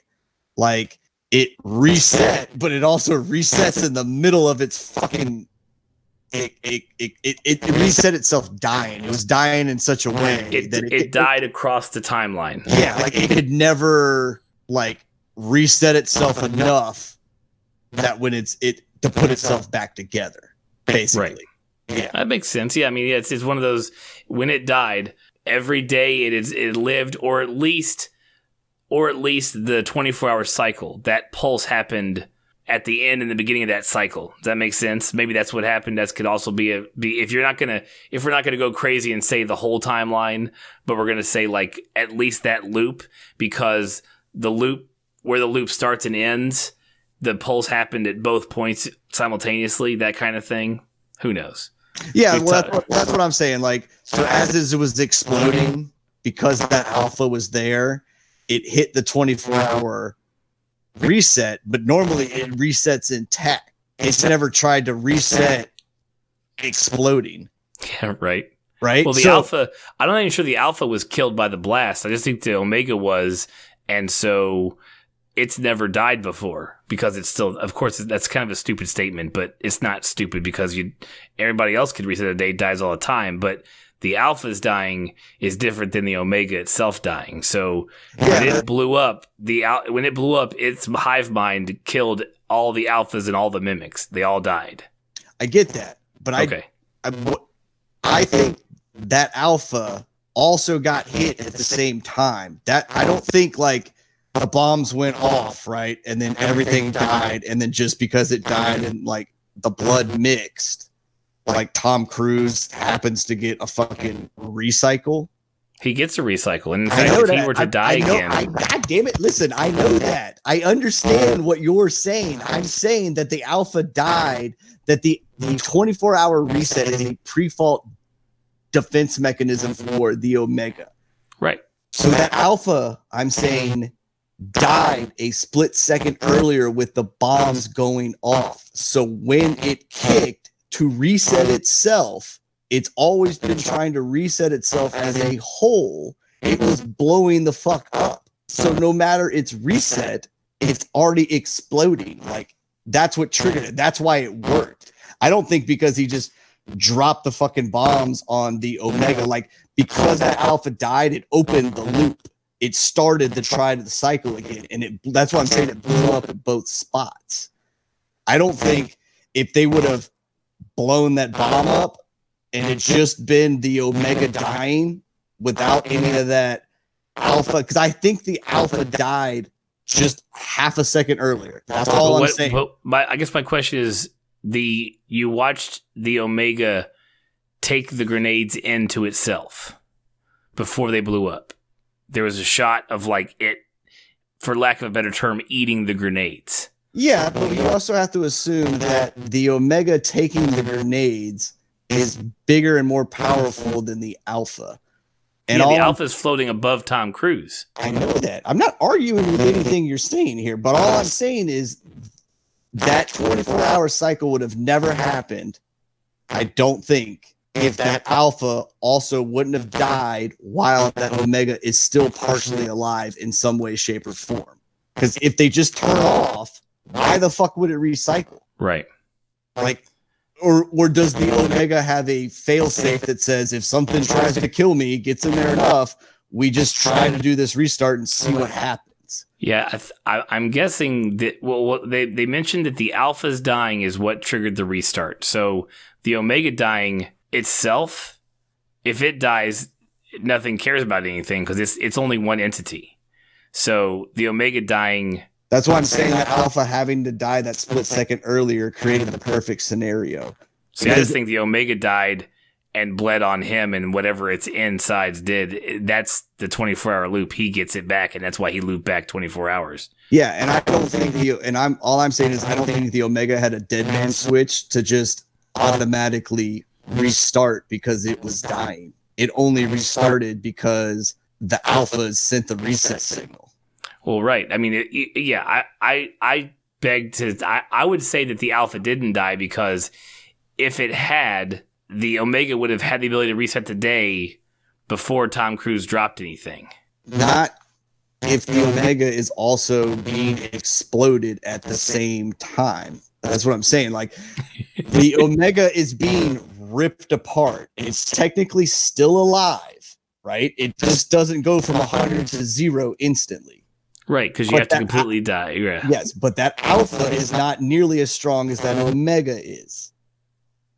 [SPEAKER 5] Like it reset, but it also resets in the middle of its fucking. It reset itself dying. It was dying in such a way that
[SPEAKER 1] it died across the timeline.
[SPEAKER 5] Yeah, like it could never like reset itself enough that when it to put itself back together, basically. Right. Yeah,
[SPEAKER 1] that makes sense. Yeah, I mean, it's one of those, when it died, every day it lived, or at least the 24-hour cycle. That pulse happened at the end and the beginning of that cycle. Does that make sense? Maybe that's what happened. That could also be if we're not gonna go crazy and say the whole timeline, but we're gonna say like at least that loop, because the loop where the loop starts and ends, the pulse happened at both points simultaneously. That kind of thing. Who knows?
[SPEAKER 5] Yeah, well, that's what I'm saying. Like, so as it was exploding, because that Alpha was there, it hit the 24-hour reset, but normally it resets intact. It's never tried to reset exploding.
[SPEAKER 1] Yeah, right.
[SPEAKER 5] Well,
[SPEAKER 1] the Alpha, I'm not even sure the Alpha was killed by the blast. I just think the Omega was, and so it's never died before, because it's still, of course, that's kind of a stupid statement, but it's not stupid because everybody else could reset a day, dies all the time, but the Alpha's dying is different than the Omega itself dying. So when it blew up, its hive mind killed all the Alphas and all the mimics. They all died.
[SPEAKER 5] I get that, but I think that Alpha also got hit at the same time. That I don't think like the bombs went off, right, and then everything died, and then just because it died and like the blood mixed, like Tom Cruise happens to get a fucking recycle.
[SPEAKER 1] He gets a recycle. And in fact, if he were to die again.
[SPEAKER 5] God damn it. Listen, I know that. I understand what you're saying. I'm saying that the Alpha died, that the 24-hour reset is a pre-fault defense mechanism for the Omega.
[SPEAKER 1] Right.
[SPEAKER 5] So that Alpha, I'm saying, died a split second earlier with the bombs going off. So when it kicked, to reset itself, it's always been trying to reset itself as a whole. It was blowing the fuck up. So no matter its reset, it's already exploding. Like, that's what triggered it. That's why it worked. I don't think because he just dropped the fucking bombs on the Omega, like because that Alpha died, it opened the loop. It started to try the cycle again. And that's why I'm saying it blew up at both spots. I don't think if they would have blown that bomb up and it's just been the Omega dying without any of that Alpha, because I think the Alpha died just half a second earlier. That's all I'm saying.
[SPEAKER 1] I guess my question is, you watched the Omega take the grenades into itself before they blew up. There was a shot of like it, for lack of a better term, eating the grenades.
[SPEAKER 5] Yeah, but you also have to assume that the Omega taking the grenades is bigger and more powerful than the Alpha. And
[SPEAKER 1] the Alpha's floating above Tom Cruise.
[SPEAKER 5] I know that. I'm not arguing with anything you're saying here, but all I'm saying is that 24-hour cycle would have never happened, I don't think, if that Alpha also wouldn't have died while that Omega is still partially alive in some way, shape, or form. Because if they just turn off, why the fuck would it recycle?
[SPEAKER 1] Right.
[SPEAKER 5] Like, or does the Omega have a failsafe that says if something tries to kill me, gets in there enough, we just try to do this restart and see what happens?
[SPEAKER 1] Yeah, I'm guessing that. Well, they mentioned that the Alpha's dying is what triggered the restart. So the Omega dying itself, if it dies, nothing cares about anything because it's only one entity. So the Omega dying.
[SPEAKER 5] That's why I'm saying that Alpha having to die that split second earlier created the perfect scenario.
[SPEAKER 1] See, I just think the Omega died and bled on him, and whatever its insides did, that's the 24-hour loop. He gets it back, and that's why he looped back 24 hours.
[SPEAKER 5] Yeah, and I don't think all I'm saying is I don't think the Omega had a dead man switch to just automatically restart because it was dying. It only restarted because the Alphas sent the reset signal.
[SPEAKER 1] Well, right. I mean, I beg to. I would say that the Alpha didn't die because if it had, the Omega would have had the ability to reset the day before Tom Cruise dropped anything.
[SPEAKER 5] Not if the Omega is also being exploded at the same time. That's what I'm saying. Like, the Omega is being ripped apart. It's technically still alive, right? It just doesn't go from 100 to 0 instantly.
[SPEAKER 1] Right, because you have to completely die. Yeah.
[SPEAKER 5] Yes, but that Alpha is not nearly as strong as that Omega is.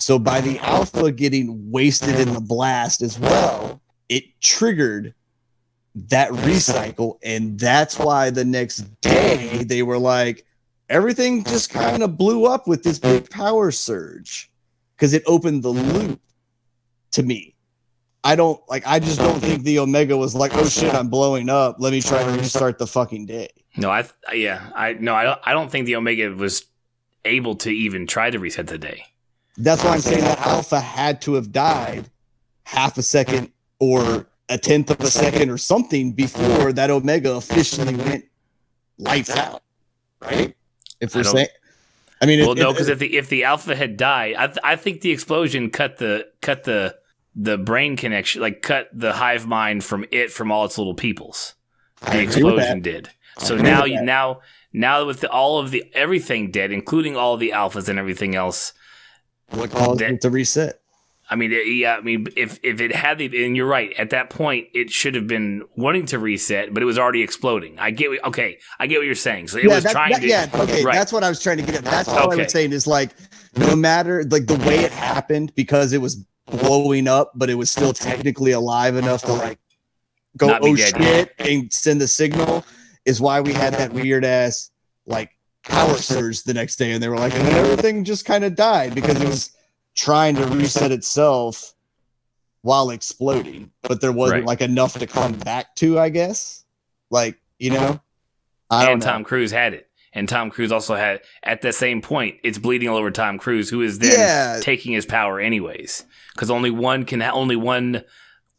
[SPEAKER 5] So by the Alpha getting wasted in the blast as well, it triggered that recycle, and that's why the next day they were like, everything just kind of blew up with this big power surge because it opened the loop to me. I just don't think the Omega was like, oh shit, I'm blowing up. Let me try to restart the fucking day.
[SPEAKER 1] No, I don't think the Omega was able to even try to reset the day.
[SPEAKER 5] That's why I'm saying that Alpha had to have died half a second or a tenth of a second or something before that Omega officially went lights out, right? If we're saying, I mean,
[SPEAKER 1] well, no, because if the Alpha had died, I think the explosion cut the brain connection, like cut the hive mind from all its little peoples. The explosion did. So now with all of the everything dead, including all of the Alphas and everything else,
[SPEAKER 5] what caused it to reset?
[SPEAKER 1] I mean, if it had and you're right, at that point it should have been wanting to reset, but it was already exploding. I get what you're saying. So it was trying to. Yeah,
[SPEAKER 5] okay, right. That's what I was trying to get at. That's all I was saying is like, no matter like the way it happened, because it was blowing up, but it was still technically alive enough to like go oh shit and send the signal, is why we had that weird ass like power surge the next day, and they were like, and then everything just kind of died because it was trying to reset itself while exploding, but there wasn't like enough to come back to, I guess. Like, you know,
[SPEAKER 1] Tom Cruise had it. And Tom Cruise also had, at the same point, it's bleeding all over Tom Cruise, who is then taking his power anyways. Because only one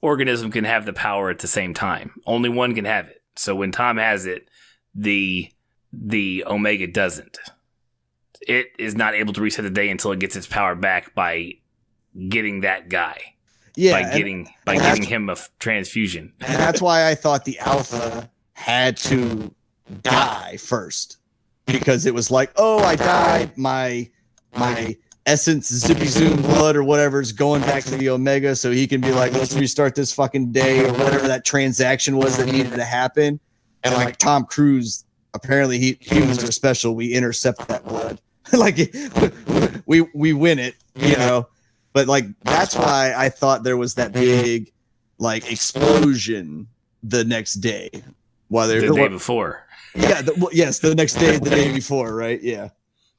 [SPEAKER 1] organism can have the power at the same time. Only one can have it. So when Tom has it, the Omega doesn't. It is not able to reset the day until it gets its power back by getting that guy. Yeah, by giving him a transfusion.
[SPEAKER 5] And that's why I thought the Alpha had to die first. Because it was like, oh, I died. My essence, zippy zoom blood or whatever is going back to the Omega, so he can be like, let's restart this fucking day or whatever that transaction was that needed to happen. And like Tom Cruise, apparently humans are special. We intercept that blood, like we win it, you know. But like that's why I thought there was that big like explosion the next day.
[SPEAKER 1] The day before.
[SPEAKER 5] Yeah, the next day, the day before, right? Yeah.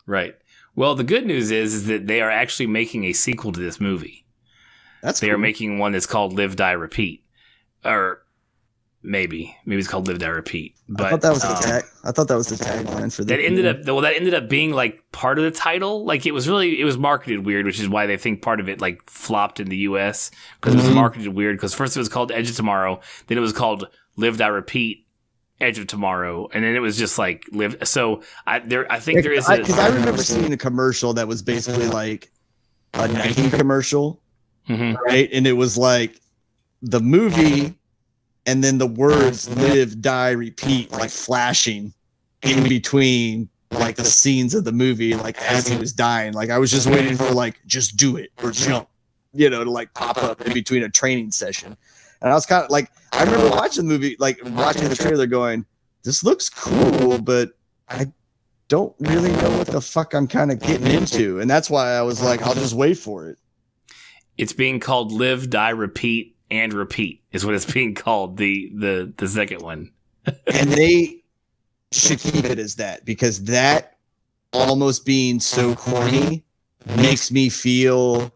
[SPEAKER 1] Right. Well, the good news is that they are actually making a sequel to this movie. They are making one that's called Live, Die, Repeat. Or Maybe it's called Live Die Repeat. But
[SPEAKER 5] I thought that was the tag. I thought that was the tagline for the.
[SPEAKER 1] That ended up being like part of the title. Like it was marketed weird, which is why they think part of it like flopped in the U.S. because it was marketed weird. Because first it was called Edge of Tomorrow, then it was called Live Die Repeat, Edge of Tomorrow, and then it was just like Live. So I think there is
[SPEAKER 5] because I remember seeing a commercial that was basically like a Nike commercial, right? And it was like the movie. And then the words live, die, repeat, like flashing in between like the scenes of the movie, like as he was dying. Like I was just waiting for like, just do it or jump, to like pop up in between a training session. And I was kind of like, I remember watching the movie, like watching the trailer going, this looks cool, but I don't really know what the fuck I'm kind of getting into. And that's why I was like, I'll just wait for it.
[SPEAKER 1] It's being called Live, Die, Repeat. And Repeat is what it's being called, the second one.
[SPEAKER 5] And they should keep it as that, because that almost being so corny makes me feel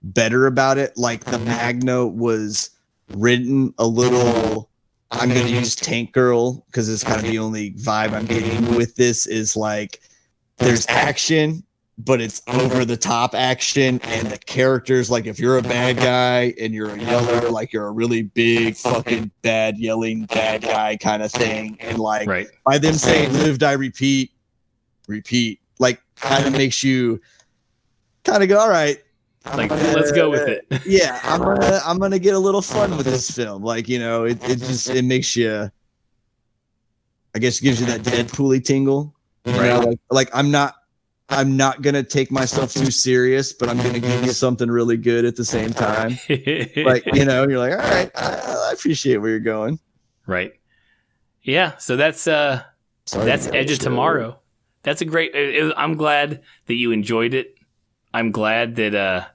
[SPEAKER 5] better about it. Like the Magna was written a little, I'm going to use Tank Girl because it's kind of the only vibe I'm getting with this is like there's action, but it's over the top action, and the characters, like if you're a bad guy and you're a yeller, like you're a really big fucking bad yelling bad guy kind of thing. And like by them saying live, die, repeat, like kind of makes you kind of go, all right,
[SPEAKER 1] let's go with it.
[SPEAKER 5] Yeah, I'm gonna get a little fun with this film. Like, it makes you, I guess, gives you that Deadpool-y tingle. Right? Like I'm not going to take myself too serious, but I'm going to give you something really good at the same time. Like, you're like, all right, I appreciate where you're going.
[SPEAKER 1] Right. Yeah. So that's Edge of Tomorrow. That's a great, I'm glad that you enjoyed it. I'm glad that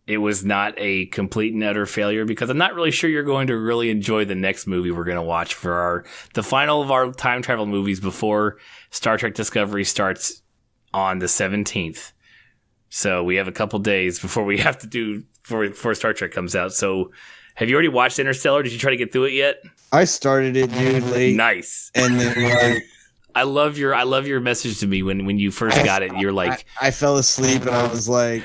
[SPEAKER 1] it was not a complete and utter failure, because I'm not really sure you're going to really enjoy the next movie we're going to watch for the final of our time travel movies before Star Trek Discovery starts on the 17th. So we have a couple days before we have to do before Star Trek comes out. So have you already watched Interstellar? Did you try to get through it yet?
[SPEAKER 5] I started it, dude, late.
[SPEAKER 1] Nice.
[SPEAKER 5] And then
[SPEAKER 1] I love your message to me when you first got it. You're like,
[SPEAKER 5] I fell asleep and I was like,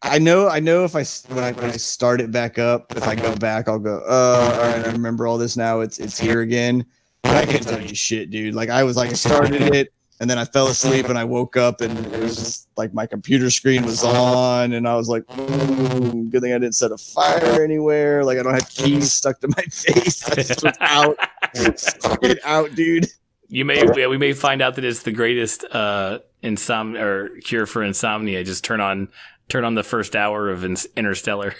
[SPEAKER 5] I know if when I start it back up, if I go back, I'll go, all right, I remember all this now. It's here again. But I can't tell you shit, dude. Like I was like, I started it and then I fell asleep and I woke up and it was just like my computer screen was on and I was like, good thing I didn't set a fire anywhere. Like I don't have keys stuck to my face. I just was out. Get out, dude.
[SPEAKER 1] We may find out that it's the greatest cure for insomnia. Just turn on the first hour of Interstellar.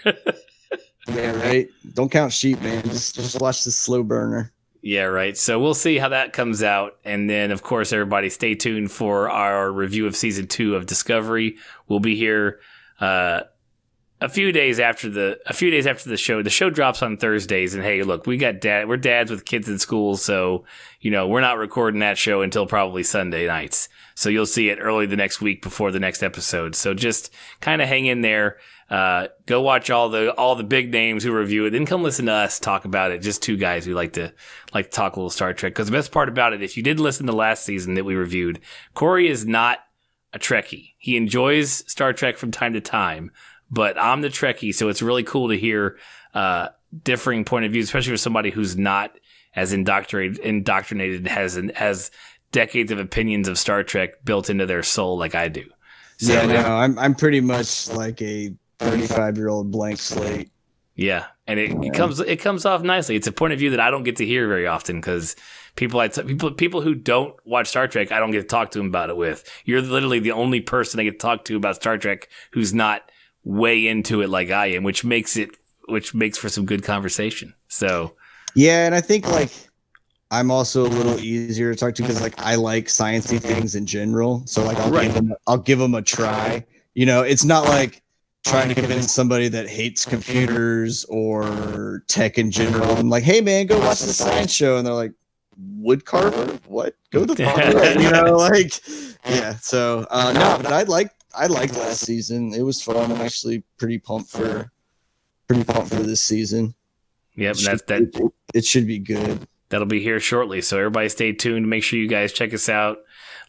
[SPEAKER 5] Yeah, right. Don't count sheep, man. Just watch the slow burner.
[SPEAKER 1] Yeah, right. So we'll see how that comes out, and then of course, everybody, stay tuned for our review of season 2 of Discovery. We'll be here a few days after the show. The show drops on Thursdays, and hey, look, we're dads with kids in school, so we're not recording that show until probably Sunday nights. So you'll see it early the next week before the next episode. So just kind of hang in there. Go watch all the big names who review it. Then come listen to us talk about it. Just two guys who like to talk a little Star Trek. Because the best part about it, if you did listen to last season that we reviewed, Corey is not a Trekkie. He enjoys Star Trek from time to time, but I'm the Trekkie. So it's really cool to hear differing point of views, especially for somebody who's not as indoctrinated, has decades of opinions of Star Trek built into their soul like I do. So,
[SPEAKER 5] yeah, no, I'm pretty much like a 35-year-old blank slate.
[SPEAKER 1] Yeah, and it comes off nicely. It's a point of view that I don't get to hear very often because people who don't watch Star Trek, I don't get to talk to them about it with. You're literally the only person I get to talk to about Star Trek who's not way into it like I am, which makes for some good conversation. So
[SPEAKER 5] yeah, and I think like I'm also a little easier to talk to because like I like sciencey things in general. So like I'll give them a try. It's not like trying to convince somebody that hates computers or tech in general. I'm like, hey man, go watch the science show, and they're like, woodcarver? What? Go to the fuck yeah. So no, but I liked last season. It was fun. I'm actually pretty pumped for this season.
[SPEAKER 1] Yep, and that.
[SPEAKER 5] It should be good.
[SPEAKER 1] That'll be here shortly. So everybody stay tuned. Make sure you guys check us out.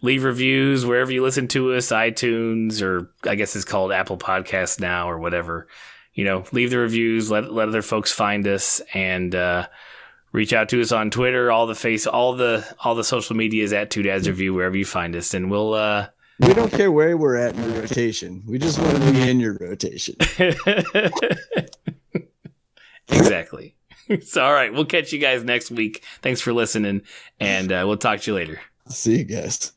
[SPEAKER 1] Leave reviews wherever you listen to us, iTunes, or I guess it's called Apple Podcasts now or whatever. Leave the reviews, let other folks find us, and reach out to us on Twitter, all the social medias at Two Dads Review, wherever you find us, and we'll
[SPEAKER 5] we don't care where we're at in the rotation. We just want to be in your rotation.
[SPEAKER 1] Exactly. So, all right, we'll catch you guys next week. Thanks for listening, and we'll talk to you later.
[SPEAKER 5] See you guys.